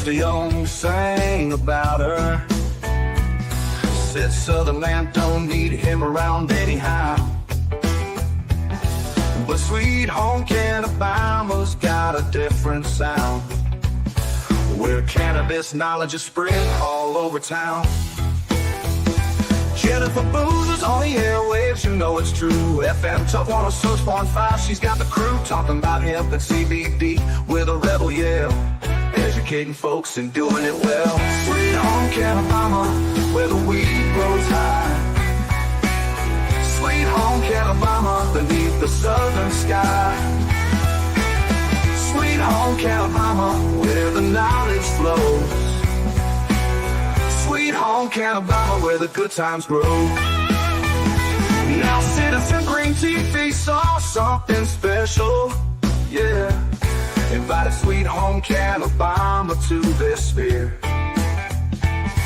a young sang about her. Said Southern man don't need him around anyhow. But Sweet Home CannaBama's got a different sound, where cannabis knowledge is spread all over town. Jennifer Boozer's on the airwaves, you know it's true. FM Top 106.5, she's got the crew talking about hemp and CBD with a rebel yell, educating folks and doing it well. Sweet Home CannaBama, where the weed grows high. Sweet Home CannaBama, beneath the southern sky. Sweet Home CannaBama, where the knowledge flows. Sweet Home CannaBama, where the good times grow. Now Citizen Green TV saw something special, yeah. Invited Sweet Home CannaBama to their sphere.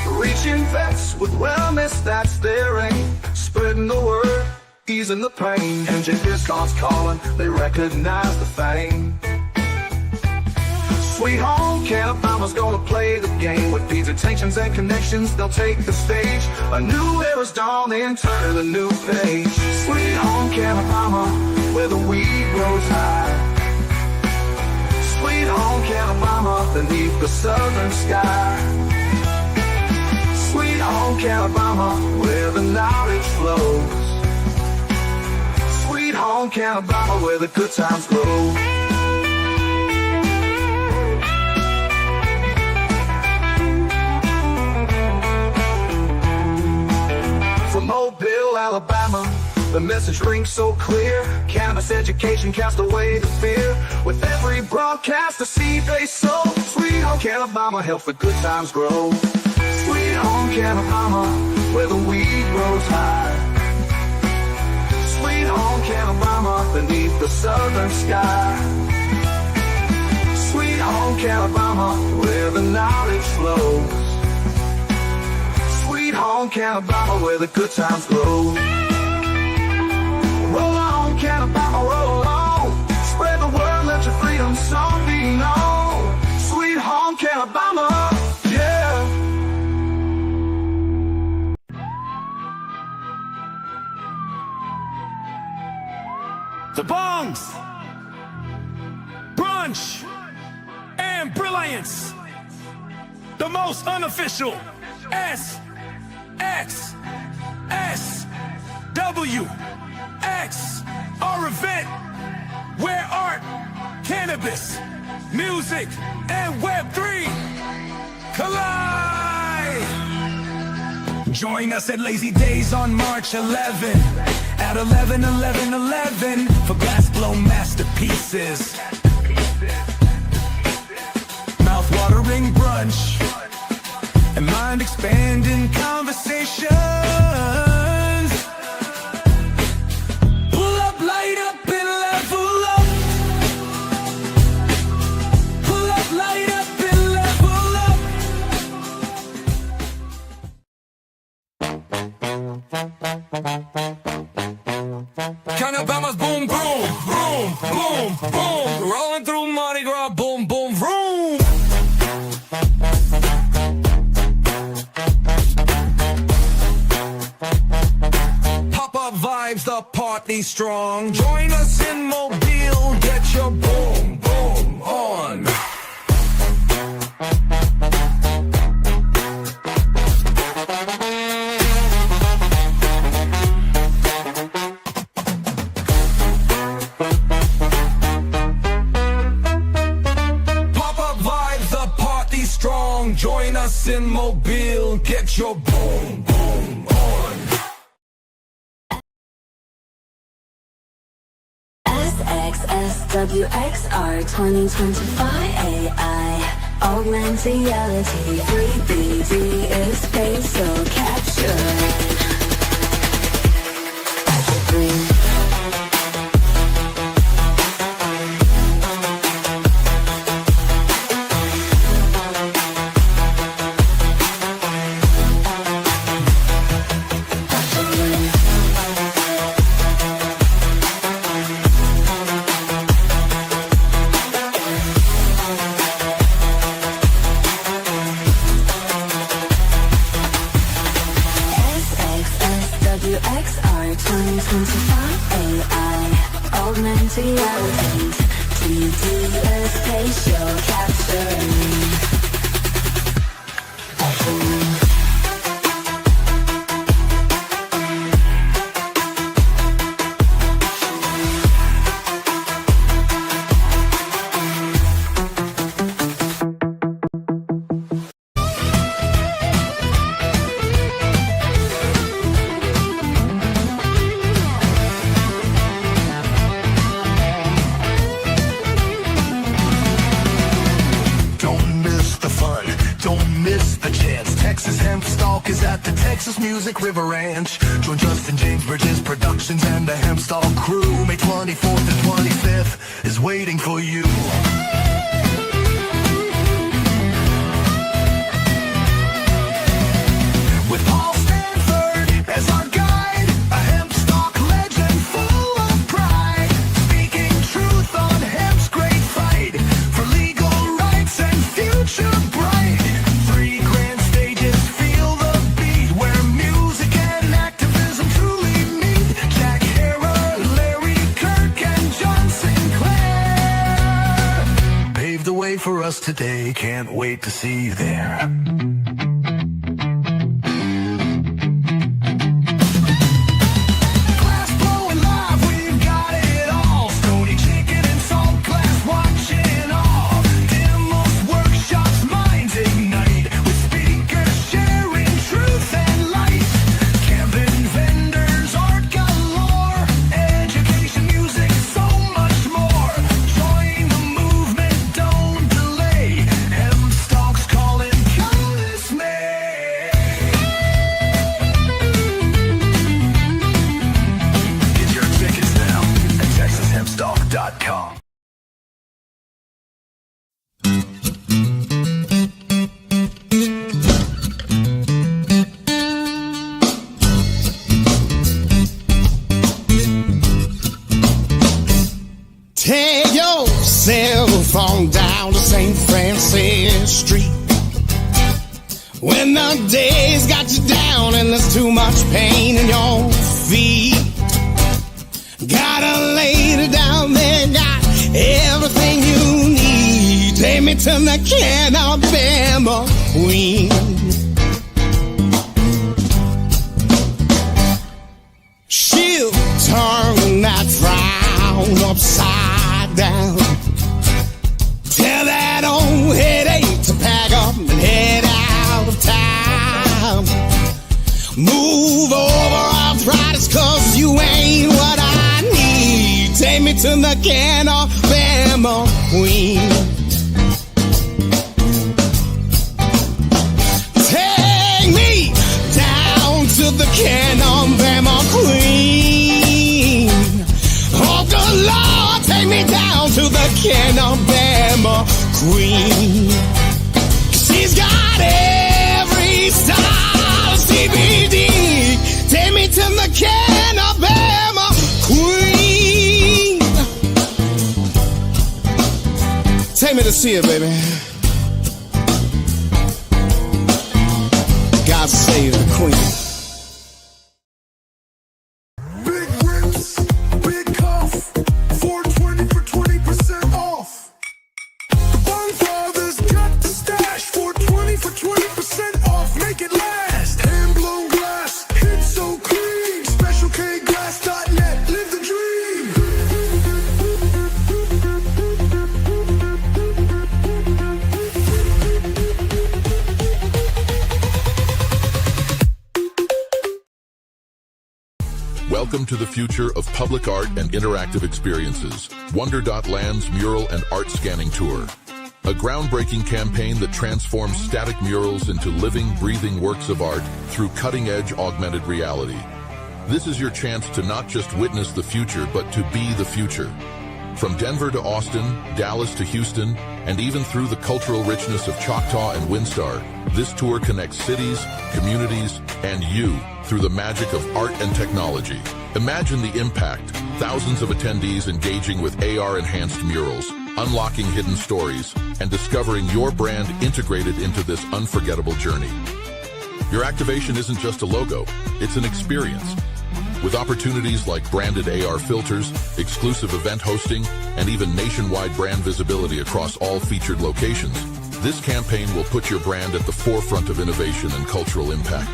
Reaching vets with wellness, that's their aim. Spreading the word, easing the pain. MJ Discount's calling, they recognize the fame. Sweet Home CannaBama's gonna play the game. With these attentions and connections, they'll take the stage. A new era's dawning, turn a new page. Sweet Home CannaBama, where the weed grows high. Sweet Home CannaBama, beneath the southern sky. Sweet Home CannaBama, where the knowledge flows. Sweet Home CannaBama, where the good times grow. From Mobile, Alabama, the message rings so clear. Cannabis education cast away the fear. With every broadcast, the seed they sow. Sweet Home CannaBama, help the good times grow. Sweet Home CannaBama, where the weed grows high. Sweet Home CannaBama, beneath the southern sky. Sweet Home CannaBama, where the knowledge flows. Sweet Home CannaBama, where the good times grow. Roll on, CannaBama, roll on. Spread the word, let your freedom song be known. Sweet Home CannaBama, yeah. The bongs, brunch, and brilliance. The most unofficial SHCB our event where art, cannabis, music, and Web3 collide. Join us at Lazy Days on March 11 at 11/11/11 for glass-blown masterpieces, mouth-watering brunch, and mind-expanding conversations. Pull up, light up, and level up. Pull up, light up, and level up. CannaBama's boom, boom, boom, boom, boom. Rolling through Mardi Gras, boom, boom, vroom. Vibes, the party strong. Join us in Mobile, get your boom, boom on. Pop-up vibes, the party strong. Join us in Mobile, get your boom, boom on. SXSWXR 2025 AI Augmented reality 3D is spatial capture. XR 2025 AI, augmented reality, 3D spatial capturing. Music River Ranch. Join Justin James Bridges Productions and the Hempstall crew. May 24th and 25th is waiting for you. With Paul Stanford as our guide, a Hempstock legend full of pride, speaking truth on Hemp's great fight for legal rights and future bright. 3 grand stages, feel the beat, where music and activism truly meet. Jack Harrow, Larry Kirk, and John Sinclair paved the way for us today. Can't wait to see you there. Take yourself on down to St. Francis Street. When the day's got you down and there's too much pain in your feet, got a lady down there, got everything you need. Take me to the CannaBama Queen. She'll turn that frown upside down. Tell that old headache to pack up and head out of town. Move over arthritis, 'cause you ain't what I need. Take me to the CannaBama Queen. Take me down to the CannaBama Queen. Oh, good Lord, take me down to the CannaBama Queen. She's got every style of CBD. Take me to the CannaBama Queen. Take me to see her, baby. God save the Queen. Welcome to the future of public art and interactive experiences. Wonder.land's Mural and Art Scanning Tour. A groundbreaking campaign that transforms static murals into living, breathing works of art through cutting-edge augmented reality. This is your chance to not just witness the future, but to be the future. From Denver to Austin, Dallas to Houston, and even through the cultural richness of Choctaw and Windstar, this tour connects cities, communities, and you through the magic of art and technology. Imagine the impact, thousands of attendees engaging with AR-enhanced murals, unlocking hidden stories, and discovering your brand integrated into this unforgettable journey. Your activation isn't just a logo, it's an experience. With opportunities like branded AR filters, exclusive event hosting, and even nationwide brand visibility across all featured locations, this campaign will put your brand at the forefront of innovation and cultural impact.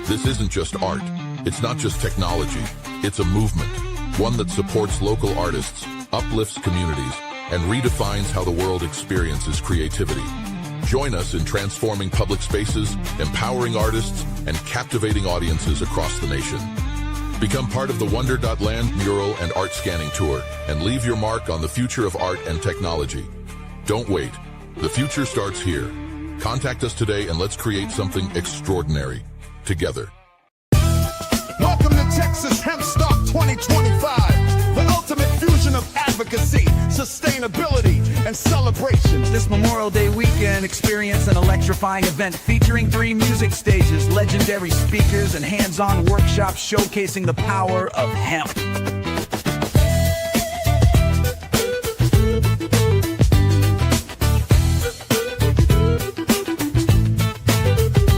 This isn't just art. It's not just technology. It's a movement, one that supports local artists, uplifts communities, and redefines how the world experiences creativity. Join us in transforming public spaces, empowering artists, and captivating audiences across the nation. Become part of the Wonder.Land Mural and Art Scanning Tour and leave your mark on the future of art and technology. Don't wait. The future starts here. Contact us today and let's create something extraordinary together. Welcome to Texas Hemp Stock 2025, the ultimate fusion of advocacy, sustainability, and celebration. This Memorial Day weekend, experience an electrifying event featuring 3 music stages, legendary speakers, and hands-on workshops showcasing the power of hemp.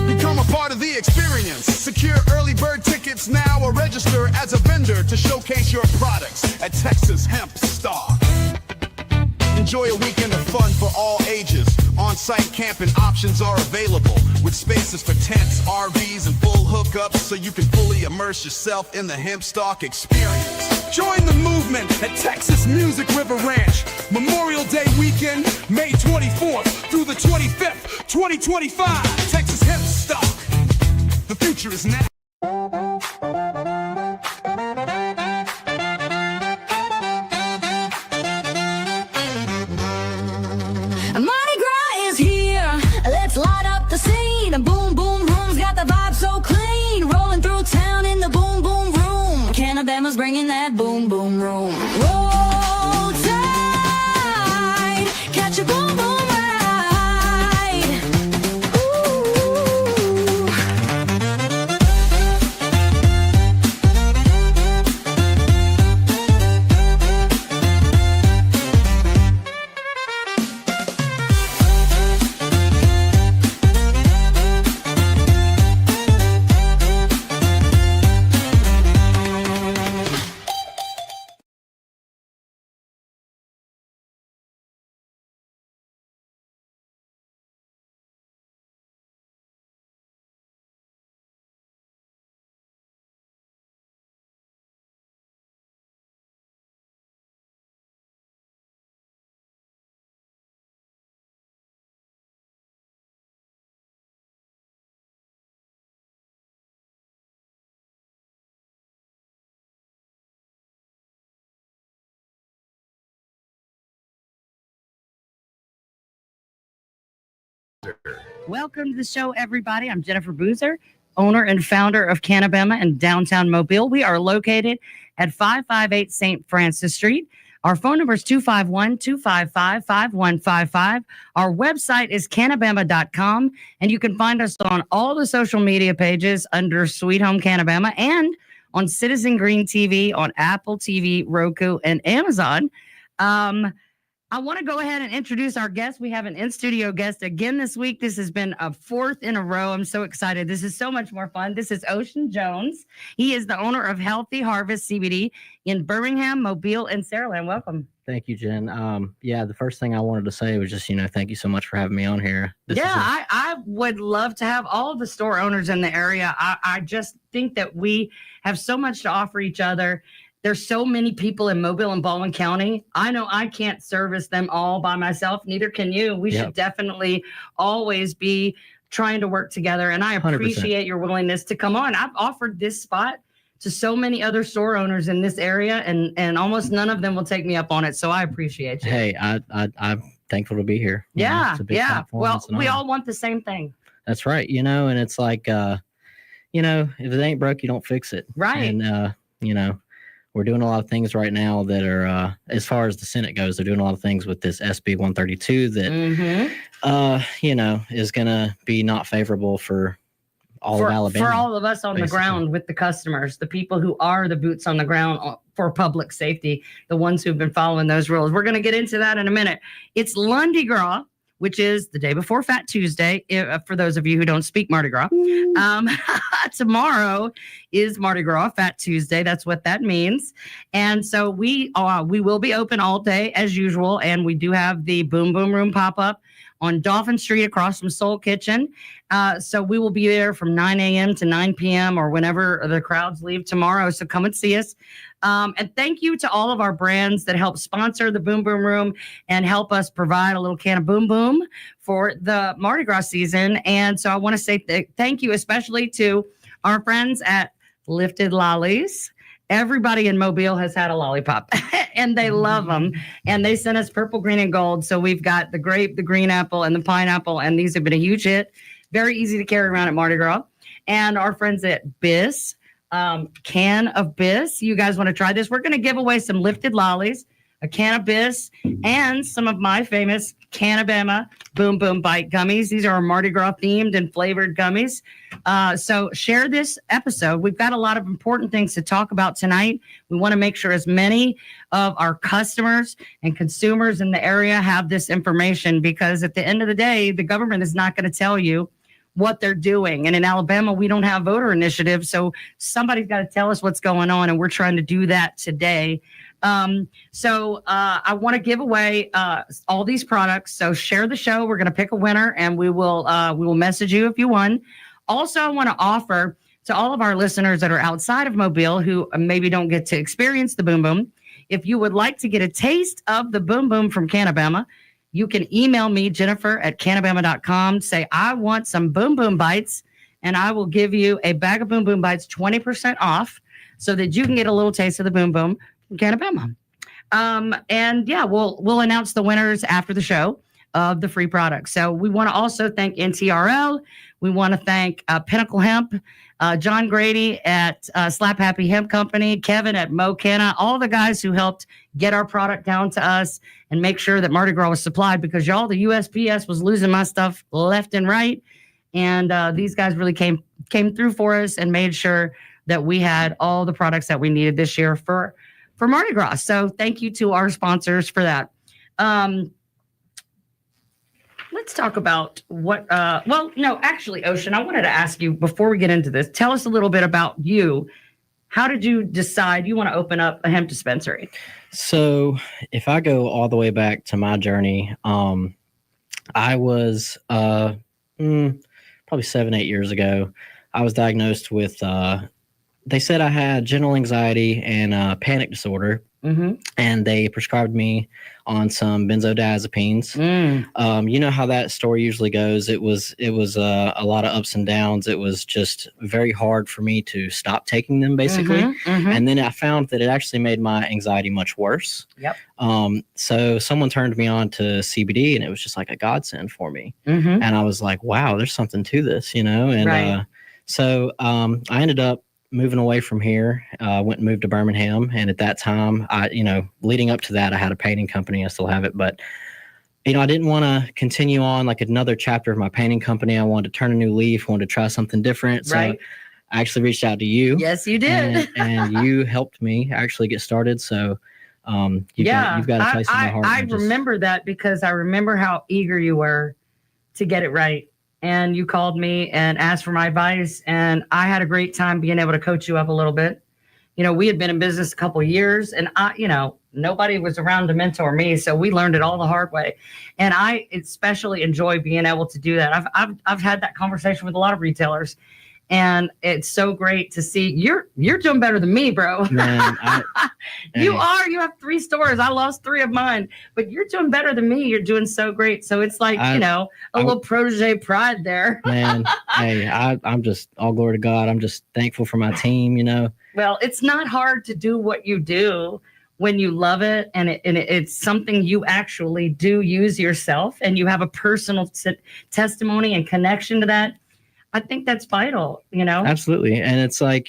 Become a part of the experience. Secure early bird tickets now or register as a vendor to showcase your products at Texas Hemp Stock. Enjoy a weekend of fun for all ages. On-site camping options are available with spaces for tents, RVs, and full hookups so you can fully immerse yourself in the hemp stock experience. Join the movement at Texas Music River Ranch. Memorial Day weekend, May 24th through the 25th, 2025. Texas Hemp Stock. The future is now. Mardi Gras is here. Let's light up the scene. Boom Boom Room's got the vibe so clean. Rolling through town in the Boom Boom Room. CannaBama's bringing that Boom Boom Room. Roll tide, catch a boom boom ride. Ooh. Welcome to the show, everybody. I'm Jennifer Boozer, owner and founder of CannaBama in downtown Mobile. We are located at 558 St. Francis Street. Our phone number is 251-255-5155. Our website is CannaBama.com, and you can find us on all the social media pages under Sweet Home CannaBama and on Citizen Green TV, on Apple TV, Roku, and Amazon. I want to go ahead and introduce our guest. We have an in-studio guest again this week. This has been a 4th in a row. I'm so excited. This is so much more fun. This is Ocean Jones. He is the owner of Healthy Harvest CBD in Birmingham, Mobile, and Saraland. Welcome. Thank you, Jen. The first thing I wanted to say was just, thank you so much for having me on here. I would love to have all of the store owners in the area. I just think that we have so much to offer each other. There's so many people in Mobile and Baldwin County. I know I can't service them all by myself. Neither can you. We should definitely always be trying to work together. And I appreciate 100%. Your willingness to come on. I've offered this spot to so many other store owners in this area, and almost none of them will take me up on it. So I appreciate you. Hey, I'm thankful to be here. Yeah. Well, we all want the same thing. That's right. And it's like, if it ain't broke, you don't fix it. Right. And, we're doing a lot of things right now that are, as far as the Senate goes, they're doing a lot of things with this SB 132 that, is going to be not favorable for all of Alabama. For all of us on the ground with the customers, the people who are the boots on the ground for public safety, the ones who've been following those rules. We're going to get into that in a minute. It's Lundi Gras. which is the day before Fat Tuesday, for those of you who don't speak Mardi Gras. Tomorrow is Mardi Gras, Fat Tuesday. That's what that means. And so we will be open all day as usual, and we do have the Boom Boom Room pop-up on Dolphin Street across from Soul Kitchen. So we will be there from 9 a.m. to 9 p.m. or whenever the crowds leave tomorrow. So come and see us. And thank you to all of our brands that help sponsor the Boom Boom Room and help us provide a little can of Boom Boom for the Mardi Gras season. And so I want to say thank you especially to our friends at Lifted Lollies. Everybody in Mobile has had a lollipop and they love them. And they sent us purple, green, and gold. So we've got the grape, the green apple, and the pineapple. And these have been a huge hit. Very easy to carry around at Mardi Gras. And our friends at Biss, can of Biss. You guys want to try this? We're going to give away some Lifted Lollies, a can of Biss, and some of my famous CannaBama Boom Boom Bite gummies. These are Mardi Gras themed and flavored gummies. So share this episode. We've got a lot of important things to talk about tonight. We want to make sure as many of our customers and consumers in the area have this information, because at the end of the day, the government is not going to tell you what they're doing. And in Alabama, we don't have voter initiatives. So somebody's got to tell us what's going on. And we're trying to do that today. So I want to give away all these products. So share the show. We're going to pick a winner, and we will message you if you won. Also, I want to offer to all of our listeners that are outside of Mobile who maybe don't get to experience the Boom Boom, if you would like to get a taste of the Boom Boom from CannaBama, you can email me, Jennifer@CannaBama.com. Say, I want some Boom Boom Bites, and I will give you a bag of Boom Boom Bites 20% off so that you can get a little taste of the Boom Boom from CannaBama. And yeah, we'll announce the winners after the show of the free products. So we want to also thank NTRL. We want to thank Pinnacle Hemp, John Grady at Slap Happy Hemp Company, Kevin at Mo Canna, all the guys who helped get our product down to us and make sure that Mardi Gras was supplied, because y'all, the USPS was losing my stuff left and right. And these guys really came through for us and made sure that we had all the products that we needed this year for Mardi Gras. So thank you to our sponsors for that. Let's talk about what, actually, Ocean, I wanted to ask you before we get into this, tell us a little bit about you. How did you decide you want to open up a hemp dispensary? So if I go all the way back to my journey, I was probably 7-8 years ago, I was diagnosed with, they said I had general anxiety and panic disorder. Mm-hmm. And they prescribed me on some benzodiazepines. You know how that story usually goes. It was a lot of ups and downs. It was just very hard for me to stop taking them, basically. Mm-hmm. And then I found that it actually made my anxiety much worse. Yep. So someone turned me on to CBD, and it was just like a godsend for me. Mm-hmm. And I was like, wow, there's something to this, you know? And right. So I ended up moving away from here, went and moved to Birmingham. And at that time, leading up to that, I had a painting company. I still have it, but, I didn't want to continue on like another chapter of my painting company. I wanted to turn a new leaf, wanted to try something different. So right. I actually reached out to you. Yes, you did. And you helped me actually get started. So you've got a place in my heart. I remember that because I remember how eager you were to get it right. And you called me and asked for my advice, and I had a great time being able to coach you up a little bit. We had been in business a couple of years, and nobody was around to mentor me, so we learned it all the hard way. And I especially enjoy being able to do that. I've had that conversation with a lot of retailers, and it's so great to see you're doing better than me, bro. Man, you have 3 stores. I lost 3 of mine, but you're doing better than me. You're doing so great. So it's like, a little protege pride there. Man, hey, I'm just all glory to God. I'm just thankful for my team, Well, it's not hard to do what you do when you love it, and it's something you actually do use yourself, and you have a personal testimony and connection to that. I think that's vital, Absolutely. And it's like,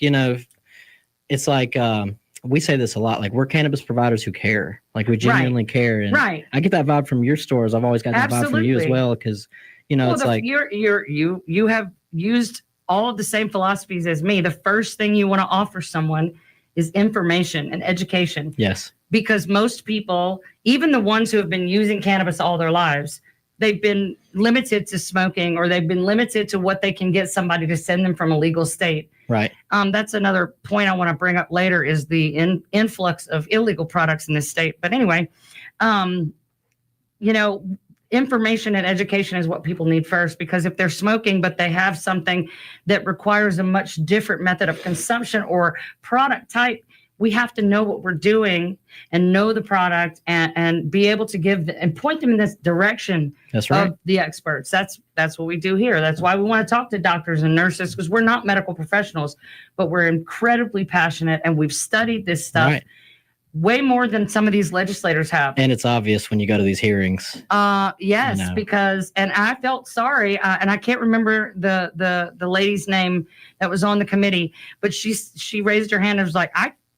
we say this a lot, like we're cannabis providers who care, like we genuinely care. And right. I get that vibe from your stores. I've always got that vibe from you as well. Cause it's like you have used all of the same philosophies as me. The first thing you want to offer someone is information and education. Yes. Because most people, even the ones who have been using cannabis all their lives, they've been limited to smoking, or they've been limited to what they can get somebody to send them from a legal state. Right. That's another point I want to bring up later, is the influx of illegal products in this state. But anyway, information and education is what people need first, because if they're smoking, but they have something that requires a much different method of consumption or product type, we have to know what we're doing and know the product and be able to and point them in this direction. That's right. Of the experts. That's what we do here. That's why we want to talk to doctors and nurses, because we're not medical professionals, but we're incredibly passionate, and we've studied this stuff. Right. Way more than some of these legislators have. And it's obvious when you go to these hearings. Yes, because, and I felt sorry, and I can't remember the lady's name that was on the committee, but she raised her hand and was like,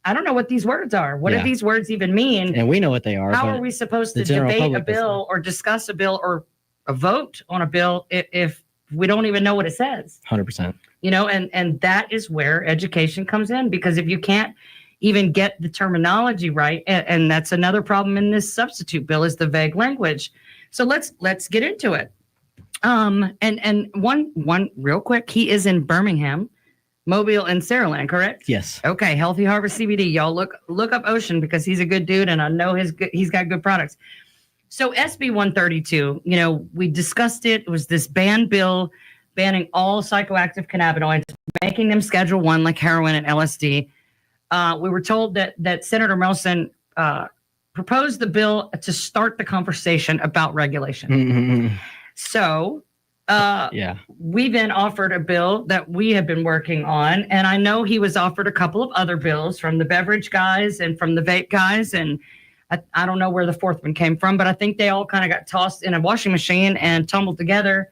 I don't know what these words are. What do these words even mean? And we know what they are. How are we supposed to debate a bill or discuss a bill or a vote on a bill if we don't even know what it says? 100%. And that is where education comes in, because if you can't even get the terminology right, and that's another problem in this substitute bill, is the vague language. So let's get into it. And one real quick, he is in Birmingham, Mobile, and Saraland, correct? Yes. Okay, Healthy Harvest CBD. Y'all look up Ocean, because he's a good dude, and I know he's got good products. So SB 132, we discussed it. It was this ban bill banning all psychoactive cannabinoids, making them Schedule I like heroin and LSD. We were told that Senator Melson proposed the bill to start the conversation about regulation. Mm-hmm. So we then offered a bill that we have been working on, and I know he was offered a couple of other bills from the beverage guys and from the vape guys, and I don't know where the fourth one came from, but I think they all kind of got tossed in a washing machine and tumbled together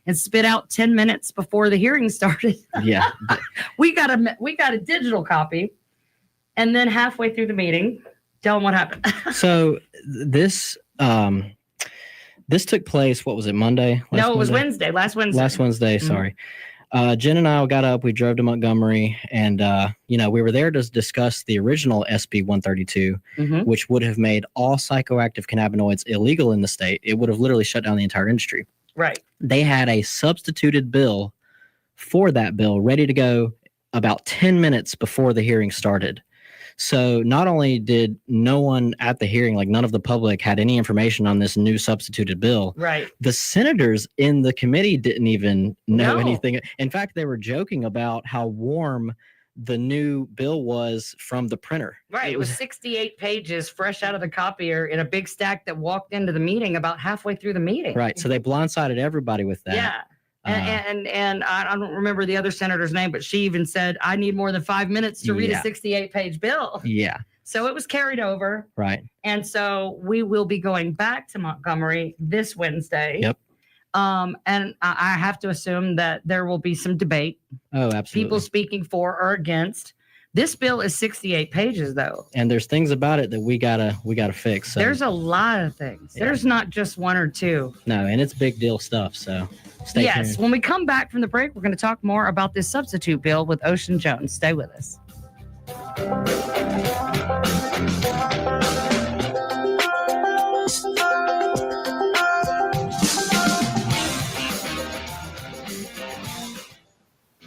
and spit out 10 minutes before the hearing started. Yeah. we got a digital copy. And then halfway through the meeting, tell them what happened. So this took place, what was it, Monday? No, it was Wednesday, last Wednesday. Last Wednesday, sorry. Jen and I got up, we drove to Montgomery, and, we were there to discuss the original SB 132, which would have made all psychoactive cannabinoids illegal in the state. It would have literally shut down the entire industry. Right. They had a substituted bill for that bill ready to go about 10 minutes before the hearing started. So not only did no one at the hearing, like none of the public, had any information on this new substituted bill, right? The senators in the committee didn't even know anything. In fact, they were joking about how warm the new bill was from the printer. Right. It was 68 pages fresh out of the copier in a big stack that walked into the meeting about halfway through the meeting. Right. So they blindsided everybody with that. Yeah. And I don't remember the other senator's name, but she even said, I need more than 5 minutes to read a 68-page bill. Yeah. So it was carried over. Right. And so we will be going back to Montgomery this Wednesday. Yep. And I have to assume that there will be some debate. Oh, absolutely. People speaking for or against. This bill is 68 pages, though. And there's things about it that we gotta fix. So. There's a lot of things. Yeah. There's not just one or two. No, and it's big deal stuff. So stay tuned. When we come back from the break, we're going to talk more about this substitute bill with Ocean Jones. Stay with us.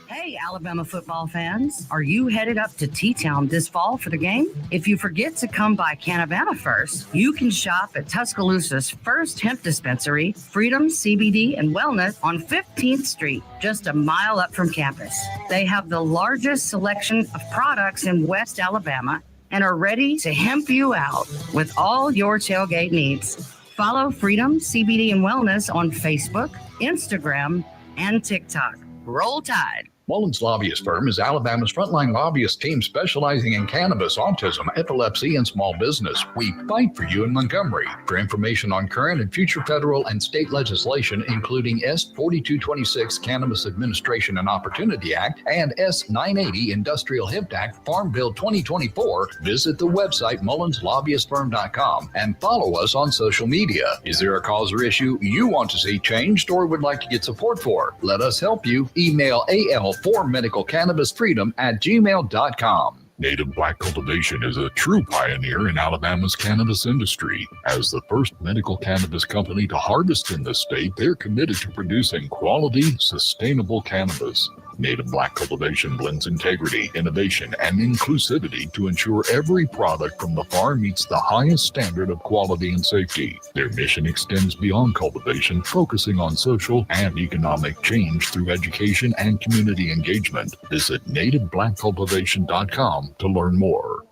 Hey, Alabama football fans. Are you headed up to T-Town this fall for the game? If you forget to come by CannaBama first, you can shop at Tuscaloosa's first hemp dispensary, Freedom CBD and Wellness on 15th Street, just a mile up from campus. They have the largest selection of products in West Alabama and are ready to hemp you out with all your tailgate needs. Follow Freedom CBD and Wellness on Facebook, Instagram, and TikTok. Roll Tide. Mullins Lobbyist Firm is Alabama's frontline lobbyist team specializing in cannabis, autism, epilepsy, and small business. We fight for you in Montgomery. For information on current and future federal and state legislation, including S 4226 Cannabis Administration and Opportunity Act and S 980 Industrial Hemp Act Farm Bill 2024, visit the website mullinslobbyistfirm.com and follow us on social media. Is there a cause or issue you want to see changed or would like to get support for? Let us help you. Email AL for medicalcannabisfreedom@gmail.com. Native Black Cultivation is a true pioneer in Alabama's cannabis industry. As the first medical cannabis company to harvest in the state, they're committed to producing quality, sustainable cannabis. Native Black Cultivation blends integrity, innovation, and inclusivity to ensure every product from the farm meets the highest standard of quality and safety. Their mission extends beyond cultivation, focusing on social and economic change through education and community engagement. Visit nativeblackcultivation.com to learn more.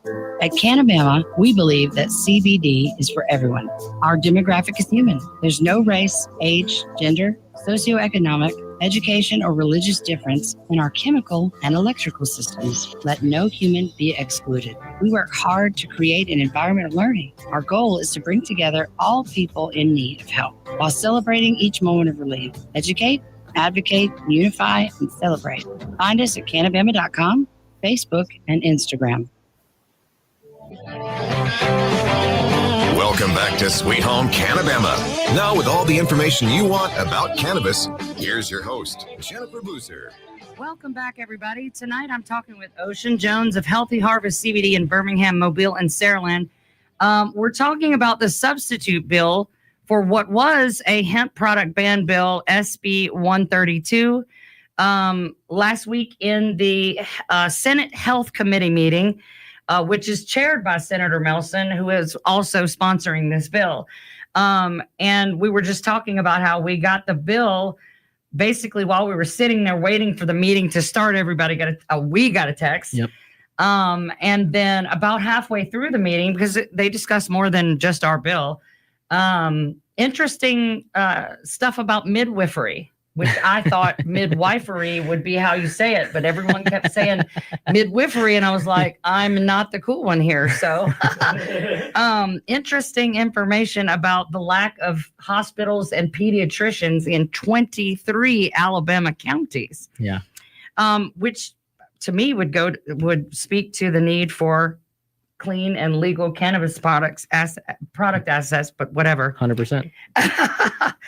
At CannaBama, we believe that CBD is for everyone. Our demographic is human. There's no race, age, gender, socioeconomic, education, or religious difference in our chemical and electrical systems. Let no human be excluded. We work hard to create an environment of learning. Our goal is to bring together all people in need of help while celebrating each moment of relief. Educate, advocate, unify, and celebrate. Find us at CannaBama.com, Facebook, and Instagram. Welcome back to Sweet Home CannaBama. Now, with all the information you want about cannabis, here's your host, Jennifer Boozer. Welcome back, everybody. Tonight, I'm talking with Ocean Jones of Healthy Harvest CBD in Birmingham, Mobile, and Saraland. We're talking about the substitute bill for what was a hemp product ban bill, SB 132. Last week in the Senate Health Committee meeting, which is chaired by Senator Melson, who is also sponsoring this bill. And we were just talking about how we got the bill basically while we were sitting there waiting for the meeting to start. Everybody we got a text. Yep. And then about halfway through the meeting, because they discussed more than just our bill, interesting stuff about midwifery, which I thought midwifery would be how you say it, but everyone kept saying midwifery, and I was like, I'm not the cool one here. So interesting information about the lack of hospitals and pediatricians in 23 Alabama counties. Yeah. Which to me would speak to the need for clean and legal cannabis product assets, but whatever. 100%.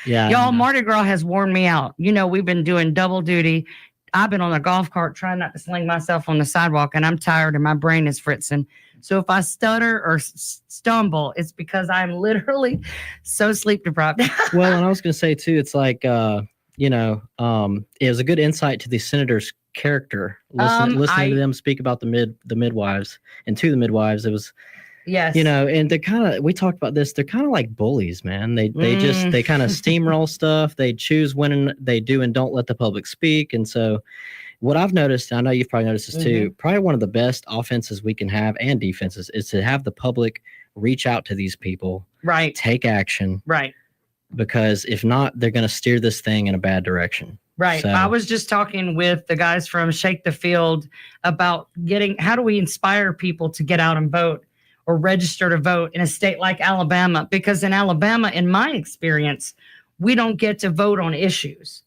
Yeah. Y'all, Mardi Gras has worn me out. You know, we've been doing double duty. I've been on a golf cart trying not to sling myself on the sidewalk, and I'm tired and my brain is fritzing. So if I stutter or stumble, it's because I'm literally so sleep deprived. Well, and I was going to say too, it's like, it was a good insight to the senator's character. Listening to them speak about the midwives, and to the midwives, it was, yes, and we talked about this. They're kind of like bullies, man. They kind of steamroll stuff. They choose when they do and don't let the public speak. And so what I've noticed, I know you've probably noticed this too, probably one of the best offenses we can have and defenses is to have the public reach out to these people, right? Take action, right? Because if not, they're going to steer this thing in a bad direction. Right. So, I was just talking with the guys from Shake the Field about how do we inspire people to get out and vote or register to vote in a state like Alabama? Because in Alabama, in my experience, we don't get to vote on issues.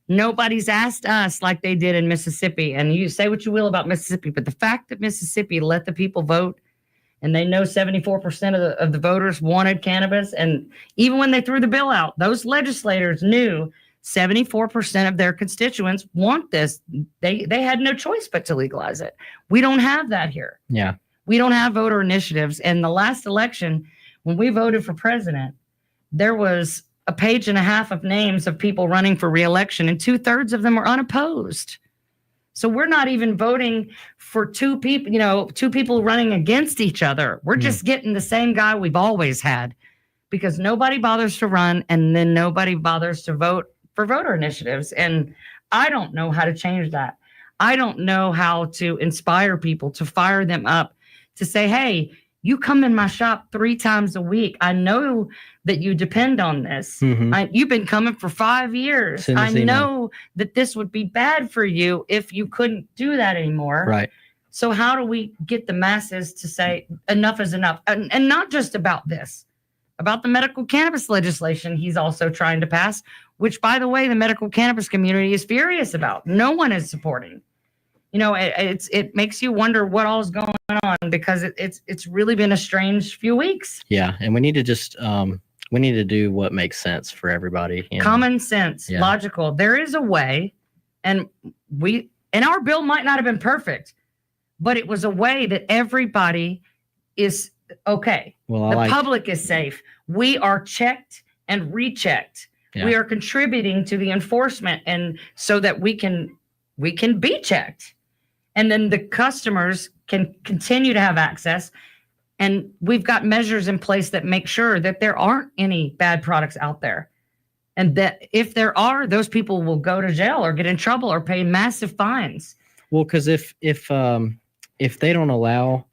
Nobody's asked us like they did in Mississippi. And you say what you will about Mississippi, but the fact that Mississippi let the people vote, and they know 74% of the voters wanted cannabis. And even when they threw the bill out, those legislators knew 74% of their constituents want this. They had no choice but to legalize it. We don't have that here. Yeah. We don't have voter initiatives. And the last election, when we voted for president, there was a page and a half of names of people running for re-election, and 2/3 of them were unopposed. So we're not even voting for two people running against each other. We're just getting the same guy we've always had, because nobody bothers to run, and then nobody bothers to vote for voter initiatives. And I don't know how to change that. I don't know how to inspire people, to fire them up, to say, hey, you come in my shop 3 times a week. I know that you depend on this. You've been coming for 5 years. I know that this would be bad for you if you couldn't do that anymore. Right. So how do we get the masses to say enough is enough? And not just about this, about the medical cannabis legislation he's also trying to pass, which, by the way, the medical cannabis community is furious about. No one is supporting. It makes you wonder what all is going on, because it's really been a strange few weeks. Yeah, and we need to just we need to do what makes sense for everybody. Common sense, logical. There is a way, and our bill might not have been perfect, but it was a way that everybody is okay. Well, The public is safe. We are checked and rechecked. Yeah. We are contributing to the enforcement, and so that we can be checked, and then the customers can continue to have access. And we've got measures in place that make sure that there aren't any bad products out there, and that if there are, those people will go to jail or get in trouble or pay massive fines. Well, because if they don't allow,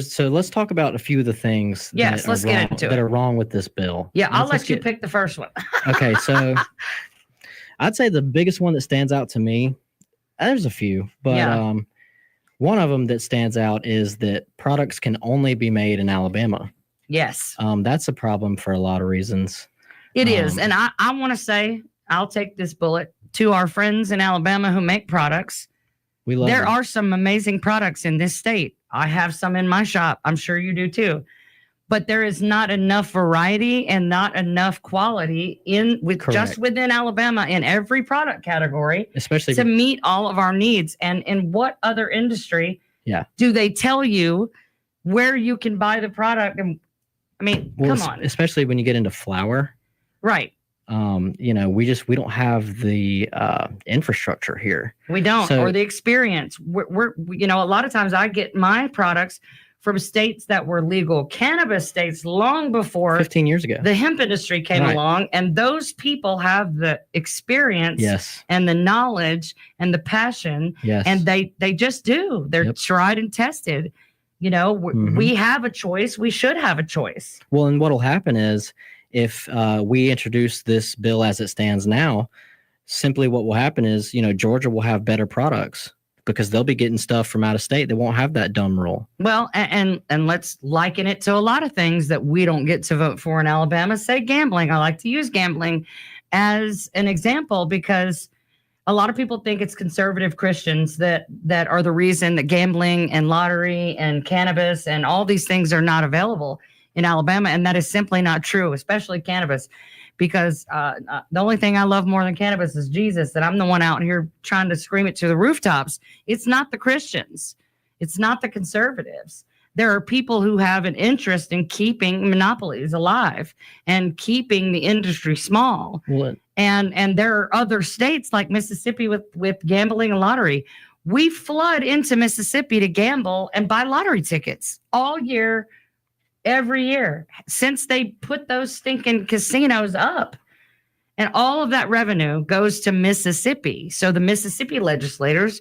so let's talk about a few of the things Yes, let's get into that it. are wrong with this bill. Yeah, I'll Let's let you get- pick the first one. Okay, so I'd say the biggest one that stands out to me, there's a few, but Yeah. one of them that stands out is that products can only be made in Alabama. Yes, That's a problem for a lot of reasons. it is. And I want to say, I'll take this bullet to our friends in Alabama who make products. We love There them. are some amazing products in this state. I have some in my shop. I'm sure you do too. But there is not enough variety and not enough quality Correct. just within Alabama in every product category especially to meet all of our needs. And in what other industry Yeah. do they tell you where you can buy the product? And I mean, well, come on. especially when you get into flour. Right. We don't have the infrastructure here. We don't, So- or the experience. We're a lot of times I get my products from states that were legal cannabis states long before 15 years ago. the hemp industry came Right. along, and those people have the experience Yes. and the knowledge and the passion, Yes. and they just do. They're Yep. tried and tested. Mhm. We have a choice. We should have a choice. Well, and what'll happen is if we introduce this bill as it stands now, simply what will happen is, Georgia will have better products because they'll be getting stuff from out of state. They won't have that dumb rule. Well, and let's liken it to a lot of things that we don't get to vote for in Alabama. Say gambling. I like to use gambling as an example because a lot of people think it's conservative Christians that are the reason that gambling and lottery and cannabis and all these things are not available in Alabama. And that is simply not true, especially cannabis, because the only thing I love more than cannabis is Jesus. And I'm the one out here trying to scream it to the rooftops. It's not the Christians. It's not the conservatives. There are people who have an interest in keeping monopolies alive and keeping the industry small. Well, And there are other states like Mississippi with gambling and lottery. We flood into Mississippi to gamble and buy lottery tickets all year, every year, since they put those stinking casinos up. And all of that revenue goes to Mississippi. So the Mississippi legislators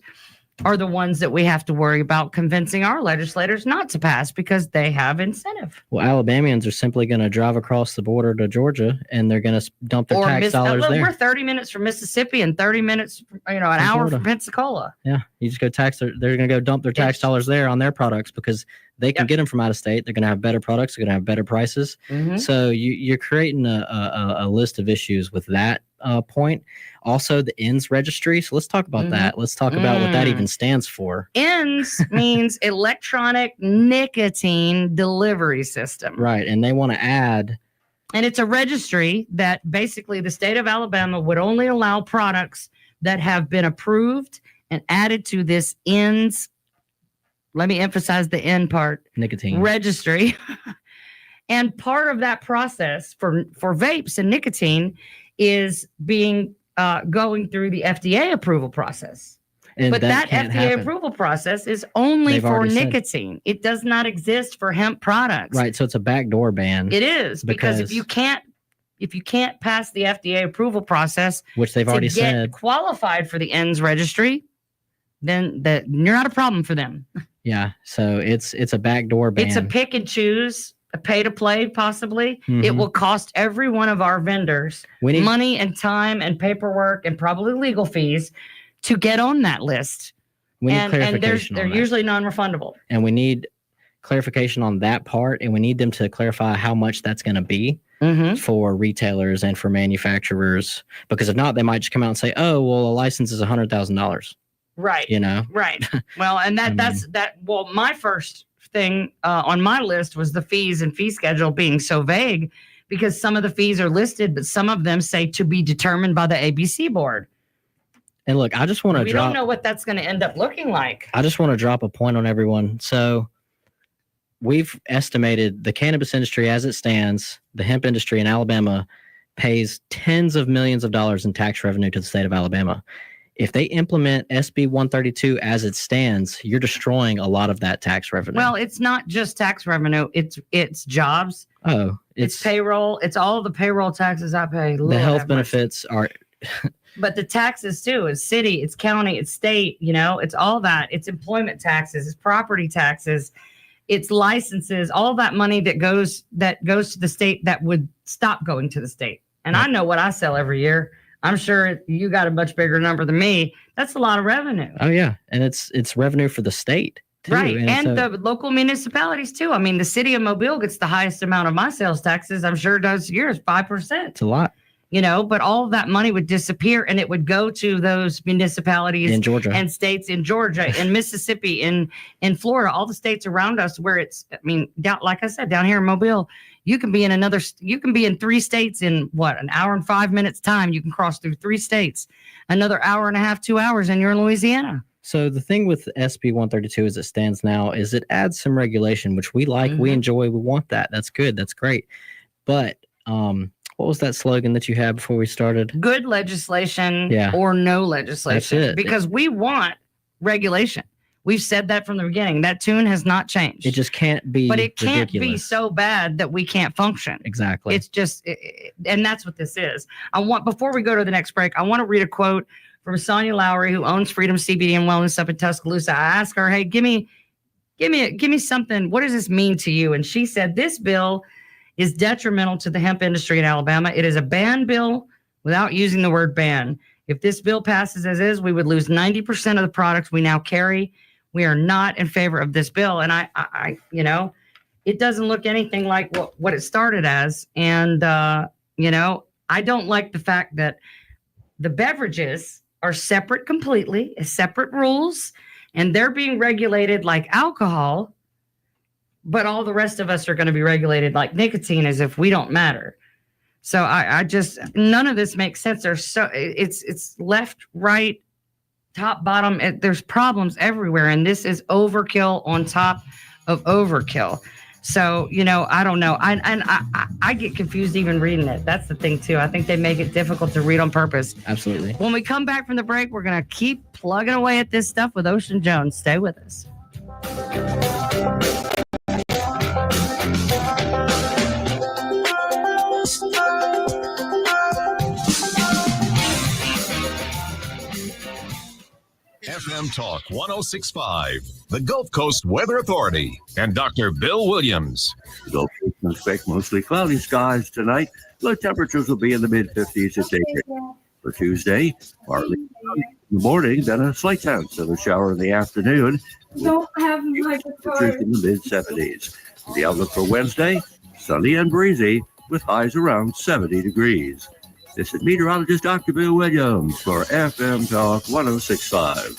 are the ones that we have to worry about convincing our legislators not to pass because they have incentive. well, Alabamians are simply going to drive across the border to Georgia and they're going to dump their tax dollars look, there. we're 30 minutes from Mississippi and 30 minutes, an hour Florida. from Pensacola. Yeah, you just go they're going to go dump their tax It's- dollars there on their products because they can Yep. get them from out of state. They're going to have better products. They're going to have better prices. Mhm. So you're creating a list of issues with that point. Also, the ENDS registry. So let's talk about Mhm. that. Let's talk about what that Mm. even stands for. ENDS means electronic nicotine delivery system. Right. And they want to add, And it's a registry that basically the state of Alabama would only allow products that have been approved and added to this ENDS. Let me emphasize the N part. nicotine. Registry. And part of that process for vapes and nicotine is being going through the FDA approval process. And But that can't FDA happen. approval process is only They've for already said. nicotine. It does not exist for hemp products. Right. So it's a backdoor ban, It is because if you can't pass the FDA approval process which they've to already get said. qualified for the ENDS registry, then you're not a problem for them. Yeah. So it's a backdoor ban. It's a pick and choose, a pay to play, possibly. It Mhm. will cost every one of our vendors We need money and time and paperwork and probably legal fees to get on that list. we need And clarification they're on that. usually non-refundable. And we need clarification on that part, and we need them to clarify how much that's going to be Mm-hmm. for retailers and for manufacturers, because if not, they might just come out and say, oh, well, a license is $100,000, Right. you know? Right. Well, and I that's that. Well, my first thing on my list was the fees and fee schedule being so vague because some of the fees are listed, but some of them say to be determined by the ABC board. And look, I just want to We don't know what that's going to end up looking like. I just want to drop a point on everyone. So we've estimated the cannabis industry as it stands, the hemp industry in Alabama pays tens of millions of dollars in tax revenue to the state of Alabama. If they implement SB 132 as it stands, you're destroying a lot of that tax revenue. Well, it's not just tax revenue. It's jobs. Oh, it's payroll. It's all the payroll taxes I pay. The health benefits are... But the taxes too, it's city, it's county, it's state, it's all that. It's employment taxes, it's property taxes, it's licenses, all that money that goes to the state that would stop going to the state. And I know what I sell every year. I'm sure you got a much bigger number than me. That's a lot of revenue. Oh yeah. And it's revenue for the state too. Right. And so, the local municipalities too. I mean, the city of Mobile gets the highest amount of my sales taxes. I'm sure it does yours, 5%. It's a lot. But all of that money would disappear and it would go to those municipalities in Georgia and states in Georgia, in Mississippi, in Florida, all the states around us where down, like I said, down here in Mobile, you can be in 3 states in an hour and 5 minutes time. You can cross through 3 states, another hour and a half, 2 hours, and you're in Louisiana. So the thing with SB 132 as it stands now is it adds some regulation, which we like, we enjoy, we want that. That's good. That's great. But, what was that slogan that you had before we started? Good legislation or no legislation. That's it. Because we want regulation. We've said that from the beginning. That tune has not changed. It just can't be But it can't be ridiculous. so bad that we can't function. Exactly. It's just, and that's what this is. Before we go to the next break, I want to read a quote from Sonia Lowry, who owns Freedom CBD and Wellness up in Tuscaloosa. I asked her, hey, give me something. What does this mean to you? And she said, this bill is detrimental to the hemp industry in Alabama. It is a ban bill without using the word ban. If this bill passes as is, we would lose 90% of the products we now carry. We are not in favor of this bill. And I it doesn't look anything like what it started as. And, I don't like the fact that the beverages are separate completely, separate rules, and they're being regulated like alcohol. But all the rest of us are going to be regulated like nicotine as if we don't matter. So I just, none of this makes sense. It's left, right, top, bottom. There's problems everywhere. And this is overkill on top of overkill. So, I don't know. I get confused even reading it. That's the thing too. I think they make it difficult to read on purpose. Absolutely. When we come back from the break, we're going to keep plugging away at this stuff with Ocean Jones. Stay with us. FM Talk 1065, the Gulf Coast Weather Authority, and Dr. Bill Williams. Gulf Coast can expect mostly cloudy skies tonight. Low temperatures will be in the mid-50s at daybreak. For Tuesday, partly in the morning, then a slight chance of a shower in the afternoon. Don't have my Temperatures in the mid-70s. The outlook for Wednesday, sunny and breezy with highs around 70 degrees. This is meteorologist Dr. Bill Williams for FM Talk 1065.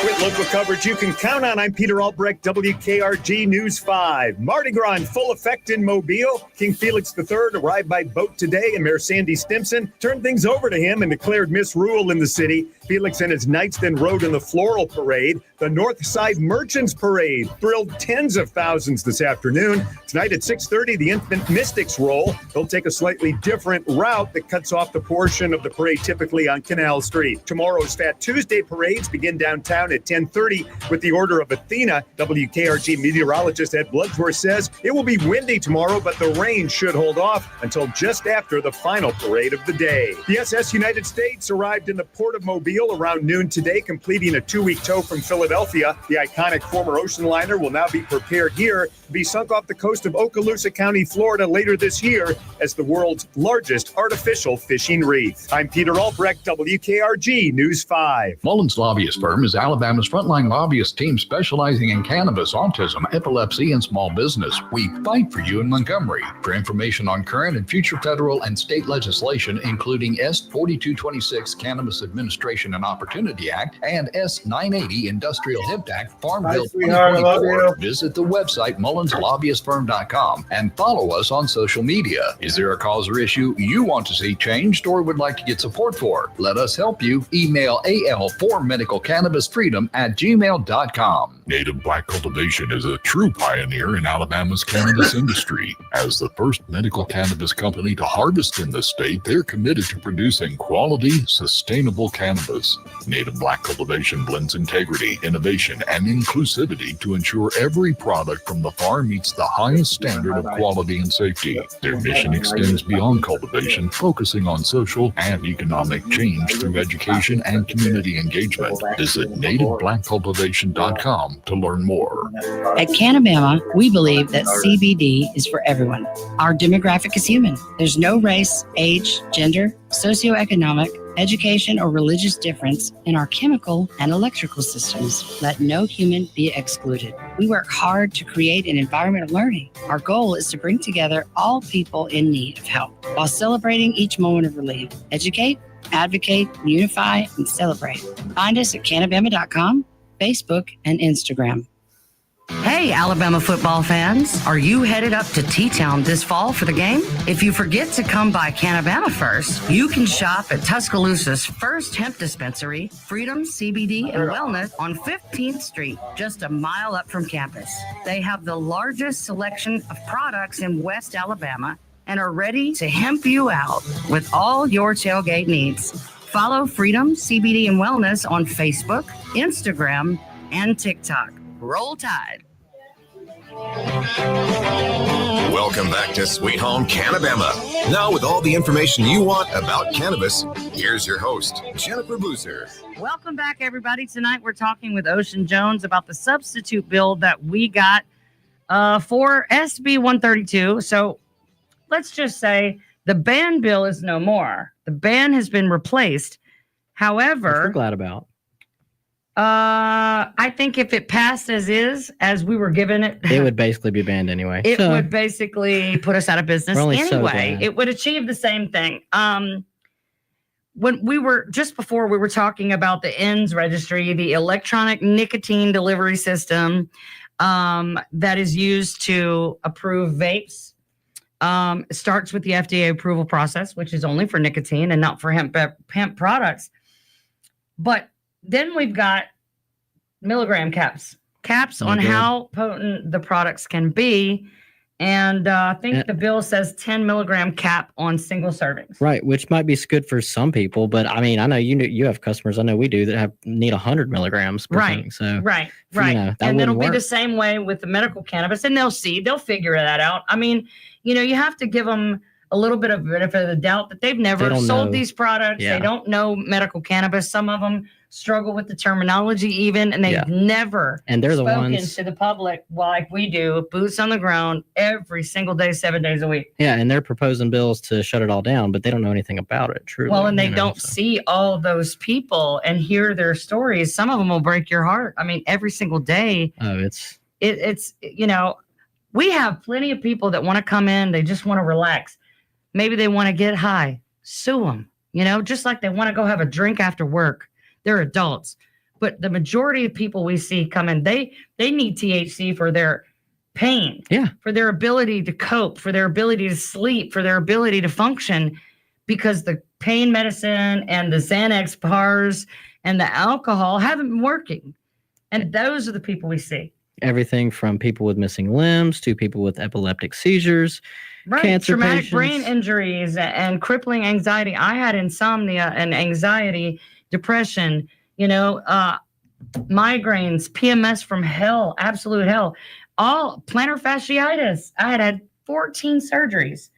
With local coverage you can count on, I'm Peter Albrecht, WKRG News 5. Mardi Gras in full effect in Mobile. King Felix III arrived by boat today, and Mayor Sandy Stimson turned things over to him and declared misrule in the city. Felix and his knights then rode in the floral parade. The North Side Merchants Parade thrilled tens of thousands this afternoon. Tonight at 6:30, the Infant Mystics roll. They'll take a slightly different route that cuts off the portion of the parade typically on Canal Street. Tomorrow's Fat Tuesday parades begin downtown at 10:30 with the Order of Athena. WKRG meteorologist Ed Bloodsworth says it will be windy tomorrow, but the rain should hold off until just after the final parade of the day. The SS United States arrived in the port of Mobile around noon today, completing a 2-week tow from Philadelphia. The iconic former ocean liner will now be prepared here to be sunk off the coast of Okaloosa County, Florida later this year as the world's largest artificial fishing reef. I'm Peter Albrecht, WKRG News 5. Mullins Lobbyist Firm is Alabama's frontline lobbyist team specializing in cannabis, autism, epilepsy, and small business. We fight for you in Montgomery. For information on current and future federal and state legislation, including S 4226 Cannabis Administration Innovation and Opportunity Act and S980 Industrial Hemp Act Farm Bill sweetheart, I love 2024. you. Visit the website MullinsLobbyistFirm.com and follow us on social media. Is there a cause or issue you want to see changed or would like to get support for? Let us help you. Email al4medicalcannabisfreedom@gmail.com. Native Black Cultivation is a true pioneer in Alabama's cannabis industry. As the first medical cannabis company to harvest in the state, they're committed to producing quality, sustainable cannabis. Native Black Cultivation blends integrity, innovation, and inclusivity to ensure every product from the farm meets the highest standard of quality and safety. Their mission extends beyond cultivation, focusing on social and economic change through education and community engagement. Visit nativeblackcultivation.com to learn more. At CannaBama, we believe that CBD is for everyone. Our demographic is human. There's no race, age, gender, socioeconomic, education, or religious difference in our chemical and electrical systems. Let no human be excluded. We work hard to create an environment of learning. Our goal is to bring together all people in need of help while celebrating each moment of relief. Educate, advocate, unify, and celebrate. Find us at CannaBama.com, Facebook, and Instagram. Hey, Alabama football fans. Are you headed up to T-Town this fall for the game? If you forget to come by CannaBama first, you can shop at Tuscaloosa's first hemp dispensary, Freedom CBD and Wellness on 15th Street, just a mile up from campus. They have the largest selection of products in West Alabama and are ready to hemp you out with all your tailgate needs. Follow Freedom CBD and Wellness on Facebook, Instagram, and TikTok. Roll Tide. Welcome back to Sweet Home CannaBama. Now with all the information you want about cannabis, here's your host, Jennifer Boozer. Welcome back, everybody. Tonight we're talking with Ocean Jones about the substitute bill that we got for SB 132. So let's just say the ban bill is no more. The ban has been replaced. However, which we're glad about. I think if it passed as is, as we were given it, it would basically be banned anyway. It would basically put us out of business anyway. It would achieve the same thing. When we were just before we were talking about the ENDS registry, the electronic nicotine delivery system that is used to approve vapes. Starts with the FDA approval process, which is only for nicotine and not for hemp products. But then we've got milligram caps on how potent the products can be. And I think the bill says 10 milligram cap on single servings. Right, which might be good for some people. But I mean, I know you have customers, I know we do, that need 100 milligrams per thing. So, right. And it'll be the same way with the medical cannabis. And they'll figure that out. I mean, you have to give them a little bit of benefit of the doubt that they've never sold these products. Yeah. They don't know medical cannabis. Some of them struggle with the terminology even, and they've never spoken to the public like we do, boots on the ground every single day, 7 days a week. Yeah, and they're proposing bills to shut it all down, but they don't know anything about it, truly. Well, and they don't see all those people and hear their stories. Some of them will break your heart. I mean, every single day. Oh, it's we have plenty of people that want to come in. They just want to relax. Maybe they want to get high. Sue them, just like they want to go have a drink after work. They're adults. But the majority of people we see come in, they need THC for their pain, for their ability to cope, for their ability to sleep, for their ability to function, because the pain medicine and the Xanax bars and the alcohol haven't been working. And those are the people we see. Everything from people with missing limbs to people with epileptic seizures, cancer traumatic patients. Brain injuries and crippling anxiety. I had insomnia and anxiety, depression, migraines, PMS from hell, absolute hell, all plantar fasciitis. I had 14 surgeries,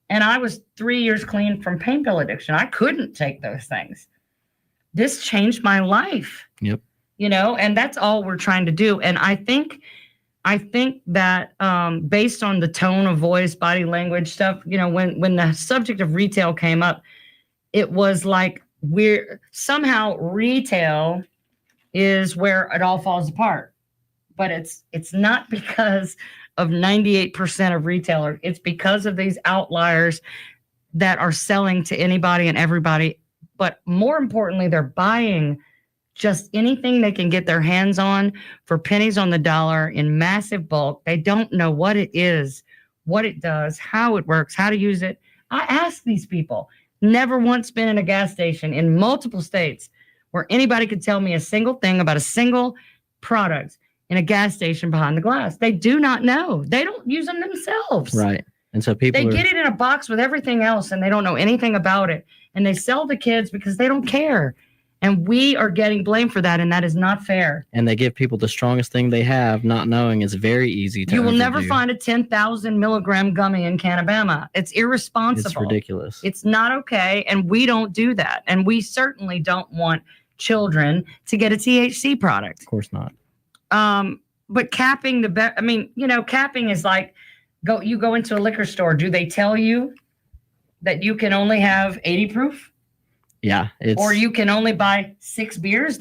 and I was 3 years clean from pain pill addiction. I couldn't take those things. This changed my life. Yep. And that's all we're trying to do. And I think that based on the tone of voice, body language stuff, when the subject of retail came up, it was like somehow retail is where it all falls apart. But it's not because of 98% of retailers. It's because of these outliers that are selling to anybody and everybody but more importantly, they're buying just anything they can get their hands on for pennies on the dollar in massive bulk. They don't know what it is, what it does, how it works, how to use it. I ask these people, never once been in a gas station in multiple states where anybody could tell me a single thing about a single product in a gas station behind the glass. They do not know. They don't use them themselves. Right. And so people get it in a box with everything else and they don't know anything about it. And they sell to kids because they don't care. And we are getting blamed for that, and that is not fair. And they give people the strongest thing they have, not knowing it's very easy to You will overdo. never find a 10,000 milligram gummy in CannaBama. It's irresponsible. It's ridiculous. It's not okay, and we don't do that. And we certainly don't want children to get a THC product. Of course not. But capping capping is like, you go into a liquor store. Do they tell you that you can only have 80 proof? Yeah. Or you can only buy 6 beers.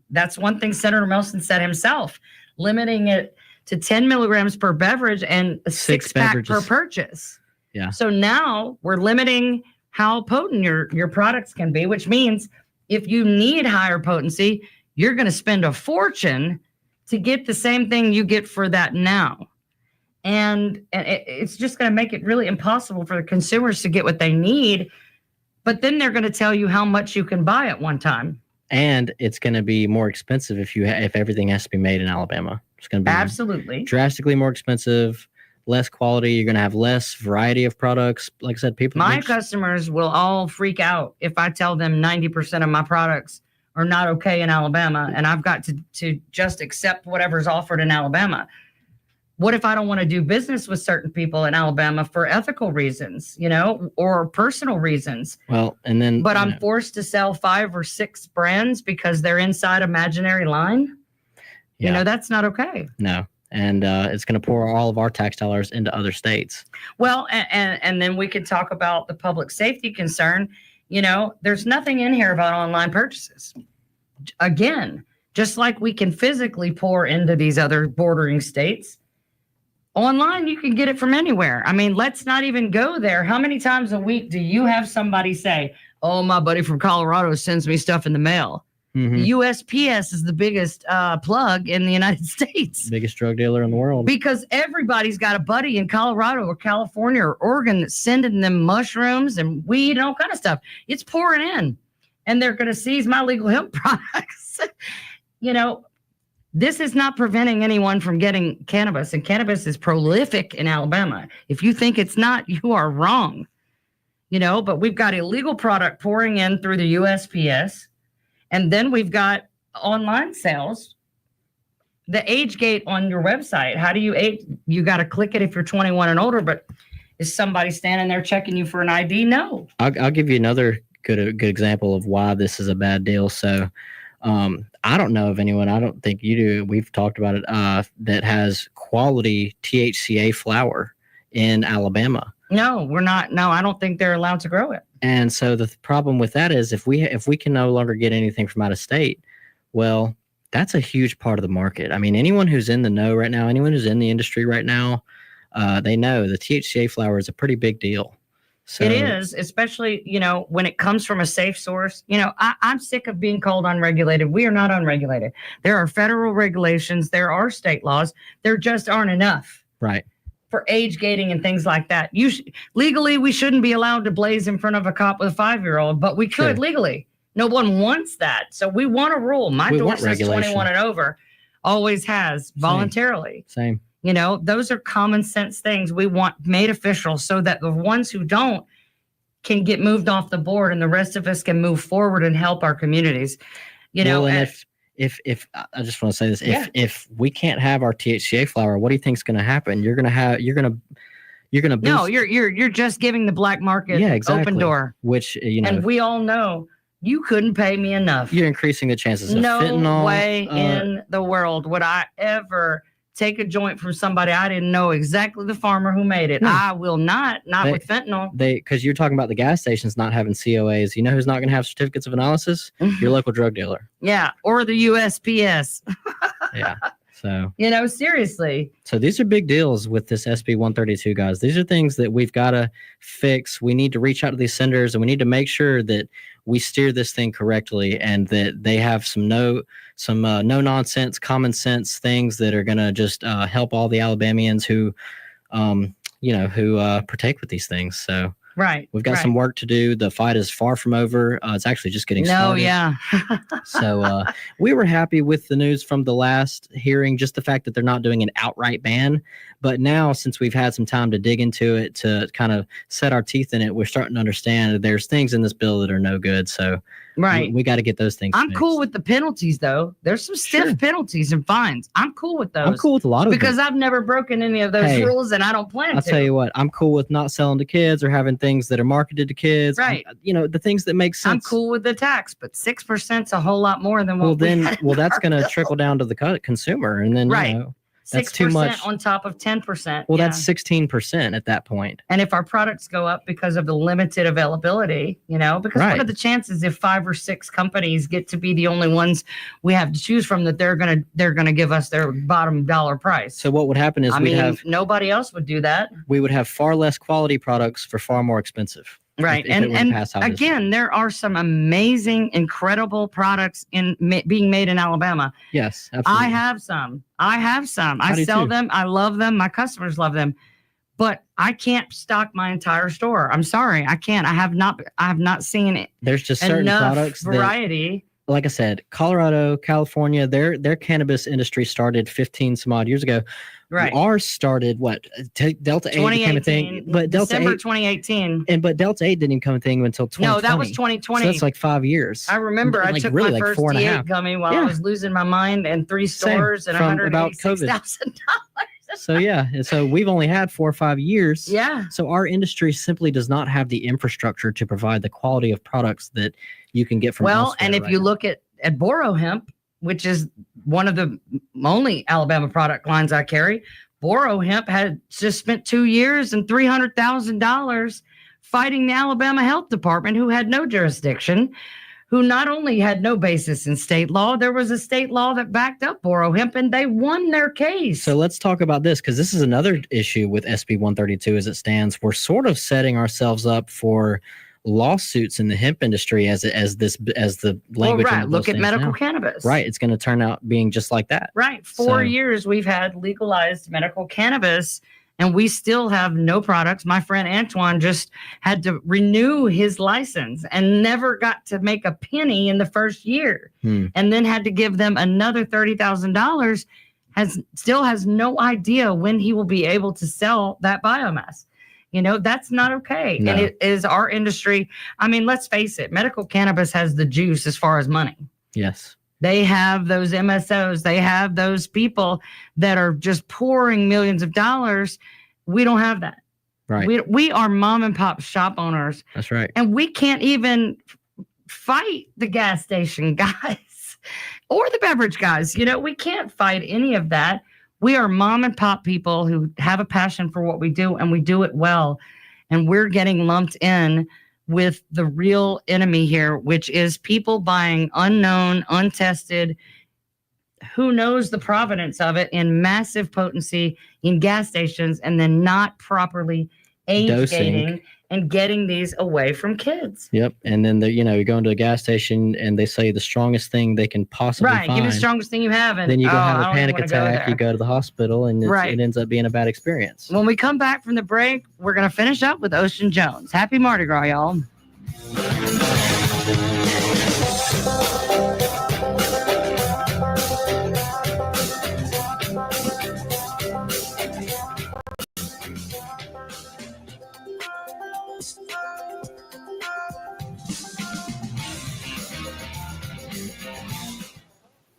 That's one thing Senator Melson said himself, limiting it to 10 milligrams per beverage and a 6-pack per purchase. Yeah. So now we're limiting how potent your products can be, which means if you need higher potency, you're going to spend a fortune to get the same thing you get for that now. And it's just going to make it really impossible for the consumers to get what they need. But then they're going to tell you how much you can buy at one time. And it's going to be more expensive if everything has to be made in Alabama. It's going to be absolutely drastically more expensive, less quality. You're going to have less variety of products. Like I said, my customers will all freak out if I tell them 90% of my products are not okay in Alabama, and I've got to just accept whatever's offered in Alabama. What if I don't want to do business with certain people in Alabama for ethical reasons, or personal reasons? Well, and then, but I'm forced to sell 5 or 6 brands because they're inside imaginary line. Yeah. That's not okay. No. And it's going to pour all of our tax dollars into other states. Well, and then we could talk about the public safety concern. There's nothing in here about online purchases. Again, just like we can physically pour into these other bordering states, online, you can get it from anywhere. I mean, let's not even go there. How many times a week do you have somebody say, oh, my buddy from Colorado sends me stuff in the mail? Mm-hmm. USPS is the biggest plug in the United States. Biggest drug dealer in the world. Because everybody's got a buddy in Colorado or California or Oregon that's sending them mushrooms and weed and all kind of stuff. It's pouring in. And they're going to seize my legal hemp products. This is not preventing anyone from getting cannabis, and cannabis is prolific in Alabama. If you think it's not, you are wrong. But we've got illegal product pouring in through the USPS, and then we've got online sales. The age gate on your website, how do you age? You got to click it if you're 21 and older, but is somebody standing there checking you for an ID? No. I'll give you another good example of why this is a bad deal. So, I don't know of anyone, I don't think you do, we've talked about it, that has quality THCA flower in Alabama. No, we're not. No, I don't think they're allowed to grow it. And so the problem with that is if we can no longer get anything from out of state, well, that's a huge part of the market. I mean, anyone who's in the know right now, anyone who's in the industry right now, they know the THCA flower is a pretty big deal. So, it is, especially, when it comes from a safe source. I'm sick of being called unregulated. We are not unregulated. There are federal regulations. There are state laws. There just aren't enough. Right. For age gating and things like that. Legally, we shouldn't be allowed to blaze in front of a cop with a 5-year-old, but we could legally. No one wants that. So we want a rule. My door says 21 and over. Always has, voluntarily. Same. Those are common sense things we want made official so that the ones who don't can get moved off the board and the rest of us can move forward and help our communities. And if I just want to say this, if we can't have our THCA flower, what do you think is going to happen? You're going to boost. No, you're just giving the black market open door, which, and we all know you couldn't pay me enough. You're increasing the chances of fentanyl. No way in the world would I ever take a joint from somebody I didn't know exactly the farmer who made it. I will not with fentanyl. Because you're talking about the gas stations not having COAs. You know who's not going to have certificates of analysis? Your local drug dealer. Yeah, or the USPS. Yeah. So, seriously. So these are big deals with this SB 132, guys. These are things that we've got to fix. We need to reach out to these senators, and we need to make sure that we steer this thing correctly, and that they have some no nonsense, common sense things that are going to just help all the Alabamians who partake with these things. So Right. we've got some work to do. The fight is far from over. It's actually just getting started. Yeah. So we were happy with the news from the last hearing, just the fact that they're not doing an outright ban. But now, since we've had some time to dig into it, to kind of set our teeth in it, we're starting to understand that there's things in this bill that are no good. So we got to get those things I'm fixed. cool with the penalties, though. There's some stiff penalties and fines. I'm cool with those. I'm cool with a lot of because them. I've never broken any of those rules, and I don't plan I'll to. tell you what, I'm cool with not selling to kids or having things that are marketed to kids. Right. The things that make sense. I'm cool with the tax, but 6%'s a whole lot more than what that's going to trickle down to the consumer, and then that's 6% too much on top of 10%. Well, that's 16% at that point. And if our products go up because of the limited availability, because what are the chances if 5 or 6 companies get to be the only ones we have to choose from that they're gonna give us their bottom dollar price? So what would happen is nobody else would do that. We would have far less quality products for far more expensive. Right. And again, there are some amazing, incredible products being made in Alabama. Yes, absolutely. I have some. I sell them. I love them. My customers love them. But I can't stock my entire store. I'm sorry. I can't. I have not seen it. There's just certain products variety. Like I said, Colorado, California, their cannabis industry started 15 some odd years ago. Right. Ours started Delta 8 became a thing, but December 8, 2018. But Delta 8 didn't even become a thing until 2020. No, that was 2020. So that's like 5 years. I remember I took my first T8 gummy while I was losing my mind in 3 stores and $186,000. So we've only had 4 or 5 years. Yeah. So our industry simply does not have the infrastructure to provide the quality of products that you can get from elsewhere. And if you look at Boro Hemp, which is one of the only Alabama product lines I carry, Boro Hemp had just spent 2 years and $300,000 fighting the Alabama Health Department, who had no jurisdiction, who not only had no basis in state law, there was a state law that backed up Boro Hemp, and they won their case. So let's talk about this, because this is another issue with SB 132 as it stands. We're sort of setting ourselves up for lawsuits in the hemp industry as the language. Right. Look at medical cannabis. Right. It's going to turn out being just like that. Right. 4 years we've had legalized medical cannabis, and we still have no products. My friend Antoine just had to renew his license and never got to make a penny in the first year, and then had to give them another $30,000. Still has no idea when he will be able to sell that biomass. That's not okay. No. And it is our industry. I mean, let's face it, medical cannabis has the juice as far as money. Yes. They have those MSOs. They have those people that are just pouring millions of dollars. We don't have that. Right. We are mom and pop shop owners. That's right. And we can't even fight the gas station guys or the beverage guys. We can't fight any of that. We are mom and pop people who have a passion for what we do, and we do it well. And we're getting lumped in with the real enemy here, which is people buying unknown, untested, who knows the provenance of it, in massive potency in gas stations, and then not properly age gating and getting these away from kids. Yep. And then you go into a gas station and they say the strongest thing they can possibly find. Give me the strongest thing you have. And then you go have a panic attack, you go to the hospital, and it ends up being a bad experience. When we come back from the break, we're going to finish up with Ocean Jones. Happy Mardi Gras, y'all.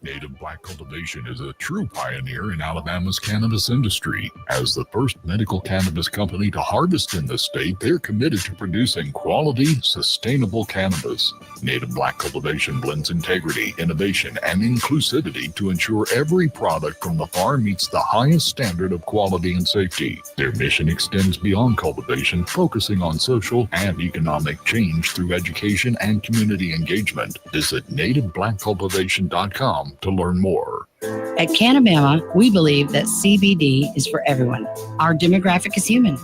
Native Black Cultivation is a true pioneer in Alabama's cannabis industry. As the first medical cannabis company to harvest in the state, they're committed to producing quality, sustainable cannabis. Native Black Cultivation blends integrity, innovation, and inclusivity to ensure every product from the farm meets the highest standard of quality and safety. Their mission extends beyond cultivation, focusing on social and economic change through education and community engagement. Visit nativeblackcultivation.com to learn more. At CannaBama, we believe that CBD is for everyone. Our demographic is human.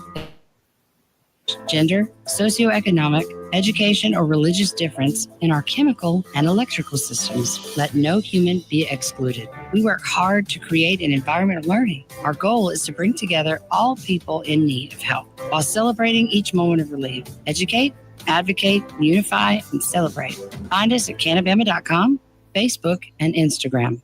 gender, socioeconomic, education, or religious difference in our chemical and electrical systems. Let no human be excluded. We work hard to create an environment of learning. Our goal is to bring together all people in need of help while celebrating each moment of relief. Educate, advocate, unify, and celebrate. Find us at CannaBama.com, Facebook, and Instagram.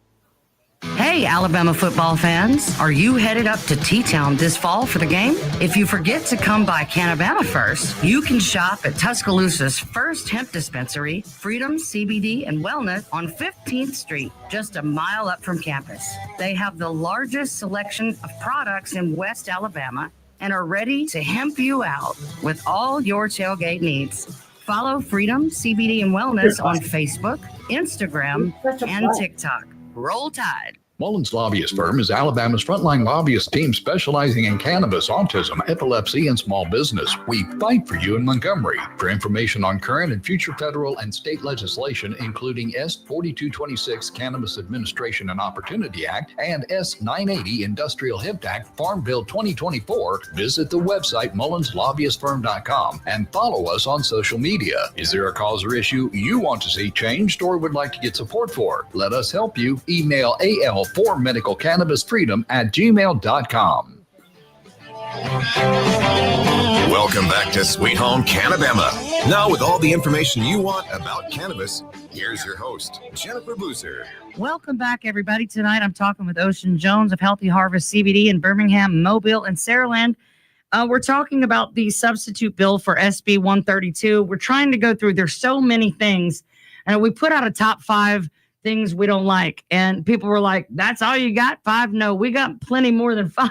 Hey, Alabama football fans. Are you headed up to T-Town this fall for the game? If you forget to come by CannaBama first, you can shop at Tuscaloosa's first hemp dispensary, Freedom CBD and Wellness on 15th Street, just a mile up from campus. They have the largest selection of products in West Alabama and are ready to hemp you out with all your tailgate needs. Follow Freedom CBD and Wellness on Facebook, Instagram, and TikTok. Roll Tide. Mullins Lobbyist Firm is Alabama's frontline lobbyist team specializing in cannabis, autism, epilepsy, and small business. We fight for you in Montgomery. For information on current and future federal and state legislation, including S 4226 Cannabis Administration and Opportunity Act and S 980 Industrial Hemp Act Farm Bill 2024, visit the website mullinslobbyistfirm.com and follow us on social media. Is there a cause or issue you want to see changed or would like to get support for? Let us help you. Email al4medicalcannabisfreedom@gmail.com. Welcome back to Sweet Home CannaBama. Now with all the information you want about cannabis, here's your host, Jennifer Boozer. Welcome back, everybody. Tonight I'm talking with Ocean Jones of Healthy Harvest CBD in Birmingham, Mobile, and Saraland. We're talking about the substitute bill for SB 132. We're trying to go through, there's so many things, and we put out a top 5 things we don't like, and people were like, that's all you got? 5? No, we got plenty more than 5.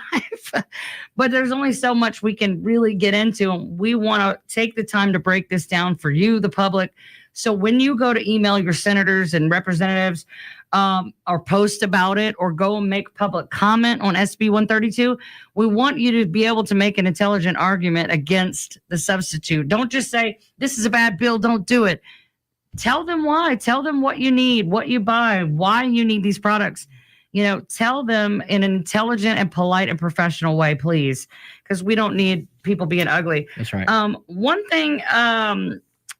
But there's only so much we can really get into, and we want to take the time to break this down for you, the public. So when you go to email your senators and representatives or post about it or go and make public comment on SB 132, we want you to be able to make an intelligent argument against the substitute. Don't just say, this is a bad bill, don't do it. Tell them why. Tell them what you need, what you buy, why you need these products. You know, tell them in an intelligent and polite and professional way, please, because we don't need people being ugly. That's right. One thing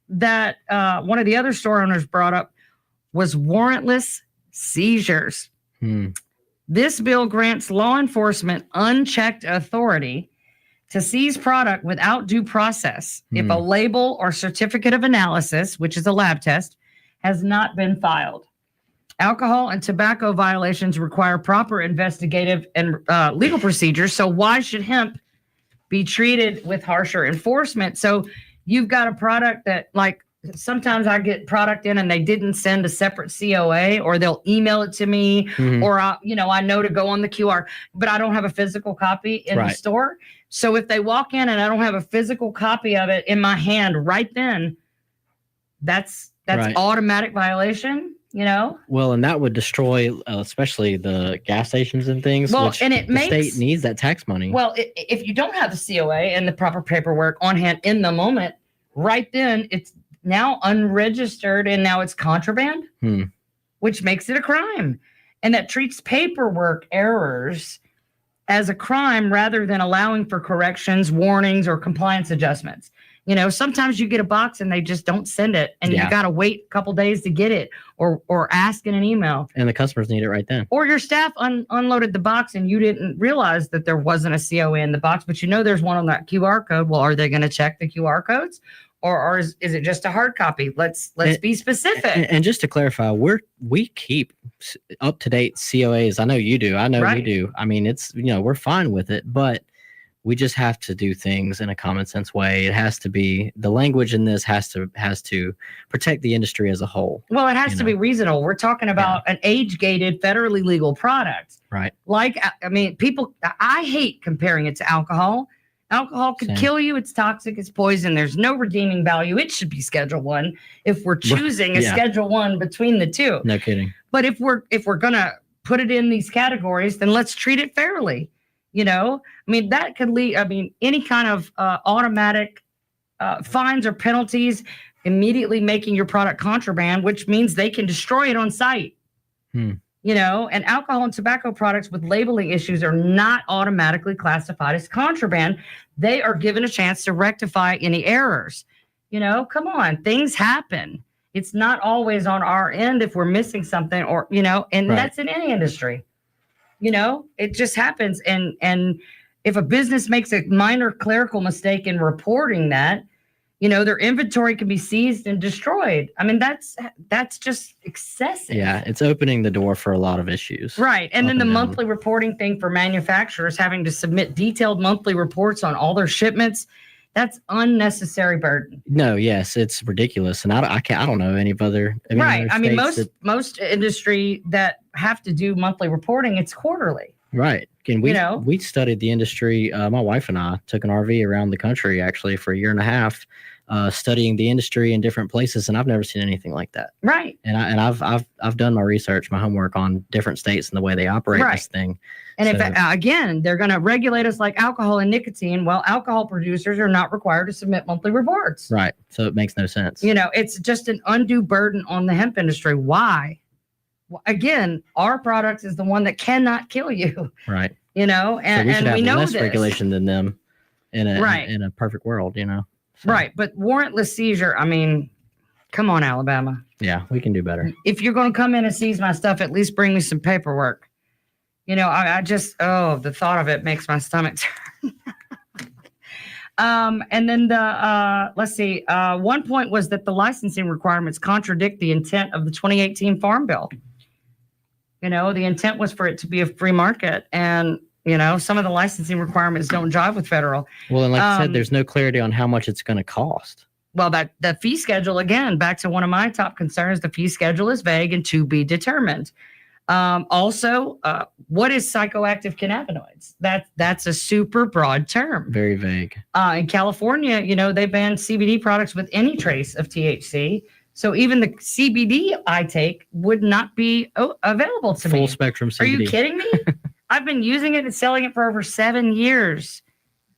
that one of the other store owners brought up was warrantless seizures. This bill grants law enforcement unchecked authority to seize product without due process if a label or certificate of analysis, which is a lab test, has not been filed. Alcohol and tobacco violations require proper investigative and legal procedures. So why should hemp be treated with harsher enforcement? So you've got a product that, like, sometimes I get product in and they didn't send a separate COA, or they'll email it to me, or I know to go on the QR, but I don't have a physical copy in the store. So if they walk in and I don't have a physical copy of it in my hand right then, that's automatic violation, you know? Well, and that would destroy especially the gas stations and things. Well, which and it the state needs that tax money. Well, if you don't have the COA and the proper paperwork on hand in the moment, right then it's now unregistered and now it's contraband, which makes it a crime. And that treats paperwork errors as a crime rather than allowing for corrections, warnings, or compliance adjustments. You know, sometimes you get a box and they just don't send it, and you got to wait a couple days to get it, or ask in an email. And the customers need it right then. Or your staff unloaded the box and you didn't realize that there wasn't a COA in the box, but you know there's one on that QR code. Well, are they going to check the QR codes? Or is it just a hard copy? Let's be specific. And just to clarify, we keep up to date COAs. I know you do. I know we do. I mean, it's, we're fine with it, but we just have to do things in a common sense way. It has to be, the language in this has to protect the industry as a whole. Well, it has to be reasonable. We're talking about an age-gated, federally legal product. Right. Like, I mean, I hate comparing it to alcohol. Alcohol could kill you. It's toxic. It's poison. There's no redeeming value. It should be Schedule 1 if we're choosing a Schedule 1 between the two. No kidding. But if we're gonna put it in these categories, then let's treat it fairly. I mean, that could lead. I mean, any kind of automatic fines or penalties immediately making your product contraband, which means they can destroy it on site. And alcohol and tobacco products with labeling issues are not automatically classified as contraband. They are given a chance to rectify any errors. Come on, things happen. It's not always on our end if we're missing something or, and that's in any industry. It just happens. And if a business makes a minor clerical mistake in reporting that, their inventory can be seized and destroyed. I mean, that's just excessive. Yeah, it's opening the door for a lot of issues. Right. And then the monthly reporting thing for manufacturers having to submit detailed monthly reports on all their shipments, that's unnecessary burden. No, yes, it's ridiculous. And I don't know any other. Right. I mean, most industry that have to do monthly reporting, it's quarterly. Right. And we studied the industry. My wife and I took an RV around the country actually for a year and a half, studying the industry in different places, and I've never seen anything like that. Right. And I've done my research, my homework on different states and the way they operate this thing. And if again, they're going to regulate us like alcohol and nicotine. Well, alcohol producers are not required to submit monthly reports. Right. So it makes no sense. It's just an undue burden on the hemp industry. Why? Again, our product is the one that cannot kill you. Right. And so we should have we know less this. regulation than them in a perfect world, So. Right. But warrantless seizure, I mean, come on, Alabama. Yeah, we can do better. If you're going to come in and seize my stuff, at least bring me some paperwork. I just, the thought of it makes my stomach turn. And then let's see, one point was that the licensing requirements contradict the intent of the 2018 Farm Bill. The intent was for it to be a free market, and some of the licensing requirements don't jive with federal. Well, and like I said, there's no clarity on how much it's going to cost. Well, the fee schedule, again, back to one of my top concerns, the fee schedule is vague and to be determined. Also, what is psychoactive cannabinoids? That's a super broad term. Very vague. In California, they banned CBD products with any trace of THC. So even the CBD I take would not be available to me. Full spectrum CBD. Are you kidding me? I've been using it and selling it for over 7 years.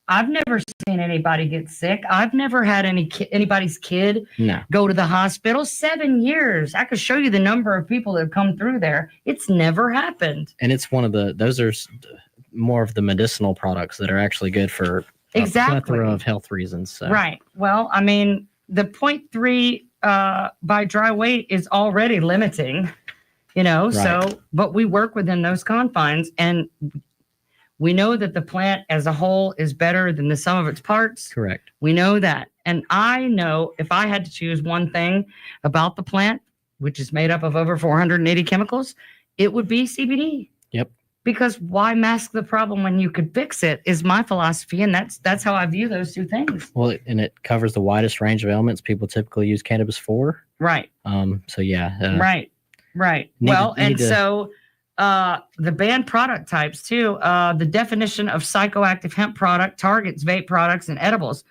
I've never seen anybody get sick. I've never had anybody's kid go to the hospital. 7 years. I could show you the number of people that have come through there. It's never happened. And it's those are more of the medicinal products that are actually good for a plethora of health reasons. So. Right. Well, I mean, the 0.3 by dry weight is already limiting, right. So, but we work within those confines, and we know that the plant as a whole is better than the sum of its parts. Correct. We know that. And I know if I had to choose one thing about the plant, which is made up of over 480 chemicals, it would be CBD. Yep. Because why mask the problem when you could fix it is my philosophy. And that's how I view those two things. Well, and it covers the widest range of ailments people typically use cannabis for. Right. So yeah. Right. So the banned product types too, the definition of psychoactive hemp product targets vape products and edibles.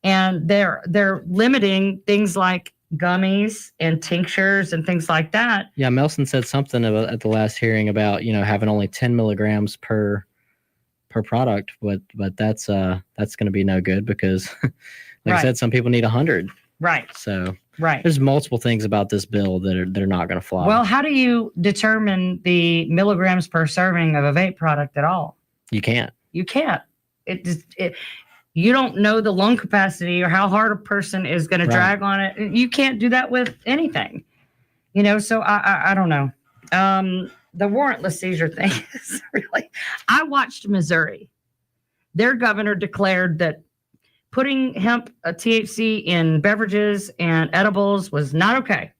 And they're limiting things like gummies and tinctures and things like that. Yeah, Melson said something at the last hearing about having only 10 milligrams per product, but that's going to be no good because, like I said, some people need 100. Right. So right, there's multiple things about this bill that are not going to fly. Well, how do you determine the milligrams per serving of a vape product at all? You can't. You can't. You don't know the lung capacity or how hard a person is going to drag on it. You can't do that with anything, so I don't know. The warrantless seizure thing is really, I watched Missouri. Their governor declared that putting hemp THC in beverages and edibles was not okay.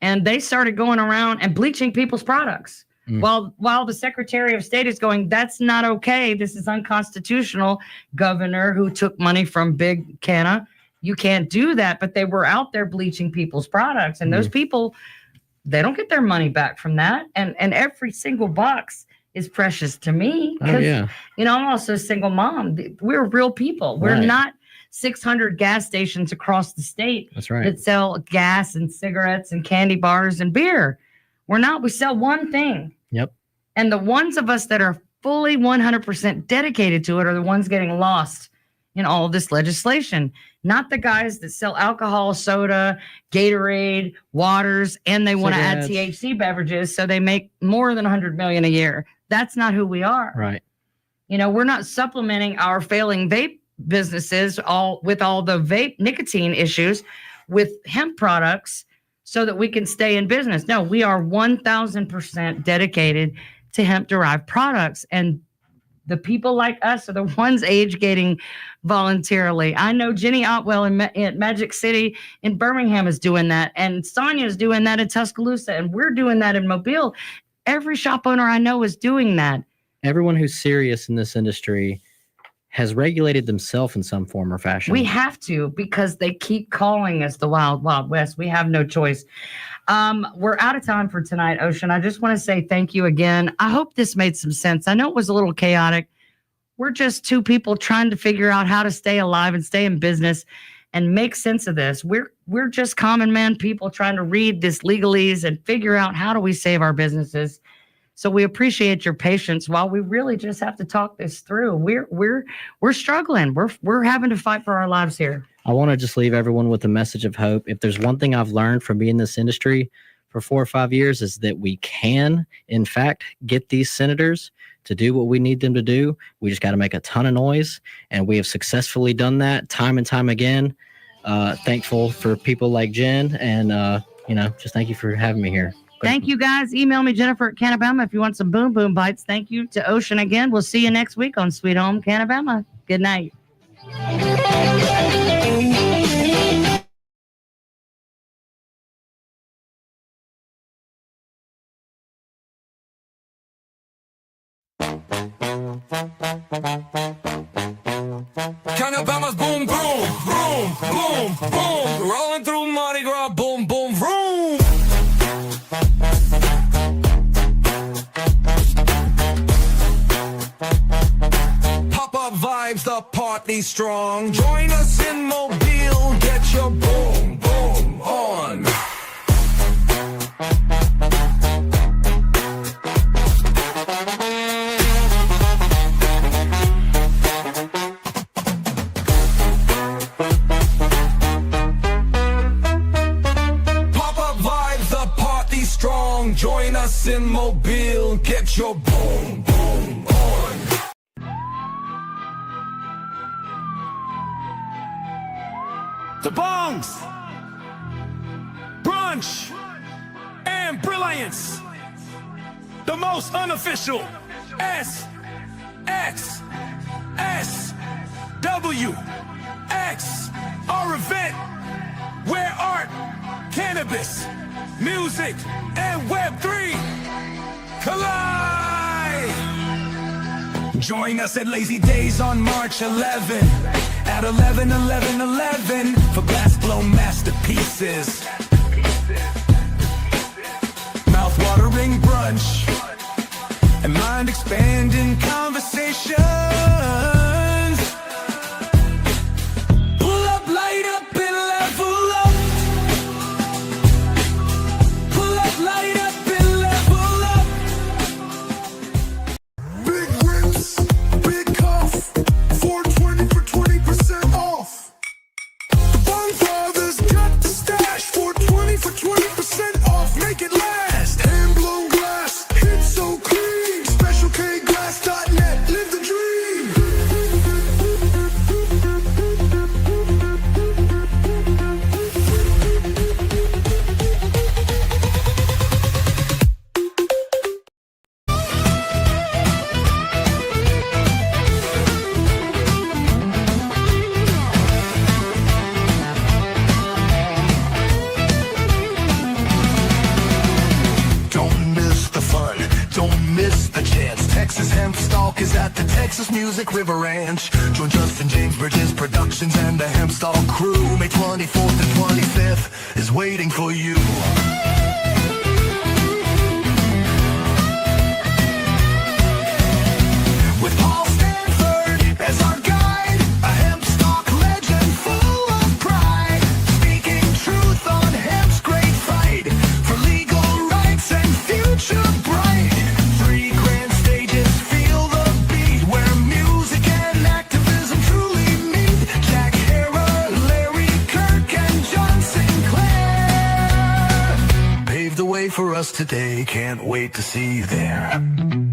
And they started going around and bleaching people's products. While the Secretary of State is going, that's not okay. This is unconstitutional. Governor who took money from Big Canna, you can't do that. But they were out there bleaching people's products. And those people, they don't get their money back from that. And every single box is precious to me. Because, I'm also a single mom. We're real people. We're not 600 gas stations across the state that sell gas and cigarettes and candy bars and beer. We're not. We sell one thing. Yep. And the ones of us that are fully 100% dedicated to it are the ones getting lost in all of this legislation, not the guys that sell alcohol, soda, Gatorade, waters, and they want to add THC beverages so they make more than $100 million a year. That's not who we are. Right. You know, we're not supplementing our failing vape businesses with all the vape nicotine issues with hemp products so that we can stay in business. No, we are 1,000% dedicated to hemp-derived products. And the people like us are the ones age-gating voluntarily. I know Jenny Otwell at Magic City in Birmingham is doing that, and Sonia is doing that in Tuscaloosa, and we're doing that in Mobile. Every shop owner I know is doing that. Everyone who's serious in this industry has regulated themselves in some form or fashion. We have to, because they keep calling us the Wild Wild West. We have no choice. We're out of time for tonight, Ocean. I just want to say thank you again. I hope this made some sense. I know it was a little chaotic. We're just two people trying to figure out how to stay alive and stay in business and make sense of this. We're just common man people trying to read this legalese and figure out how do we save our businesses. So we appreciate your patience while we really just have to talk this through. We're struggling. We're having to fight for our lives here. I want to just leave everyone with a message of hope. If there's one thing I've learned from being in this industry for 4 or 5 years is that we can, in fact, get these senators to do what we need them to do. We just got to make a ton of noise, and we have successfully done that time and time again. Thankful for people like Jen, and just thank you for having me here. Thank you, guys. Email me, Jennifer at CannaBama, if you want some Boom Boom Bites. Thank you to Ocean again. We'll see you next week on Sweet Home CannaBama. Good night. CannaBama's boom, boom, boom, boom, boom. Rolling through Mardi Gras, boom, boom, boom. Pop-up vibes, the party strong. Join us in Mobile, get your boom, boom on. Join us in Mobile, get your boom, boom on. The bongs, brunch, and brilliance. The most unofficial SXSWX, our event where art, cannabis, music, and Web3 collide. Join us at Lazy Days on March 11 at 11 for Blast Blow masterpieces. Mouth-watering brunch and mind-expanding conversations. Pull up, light up, and level up. Pull up, light up, and level up. Big rips, big cuff, 420 for 20% off. The Bonfathers got the stash, 420 for 20% off. Make it last. Hand blown glass, hit so clean. SpecialKGlass.net, live the dream. Don't miss the fun, don't miss the chance. Texas Hemp Stalk is at the Texas Music River Ranch. Join Justin James Bridges Productions and the Hemp Stalk crew. May 24th and 25th is waiting for you. With Paul Stanford as our guide, a hemp stalk legend full of pride. Speaking truth on hemp's great fight for legal rights and future bright. 3 grand stages, feel the beat, where music and activism truly meet. today. Can't wait to see you there.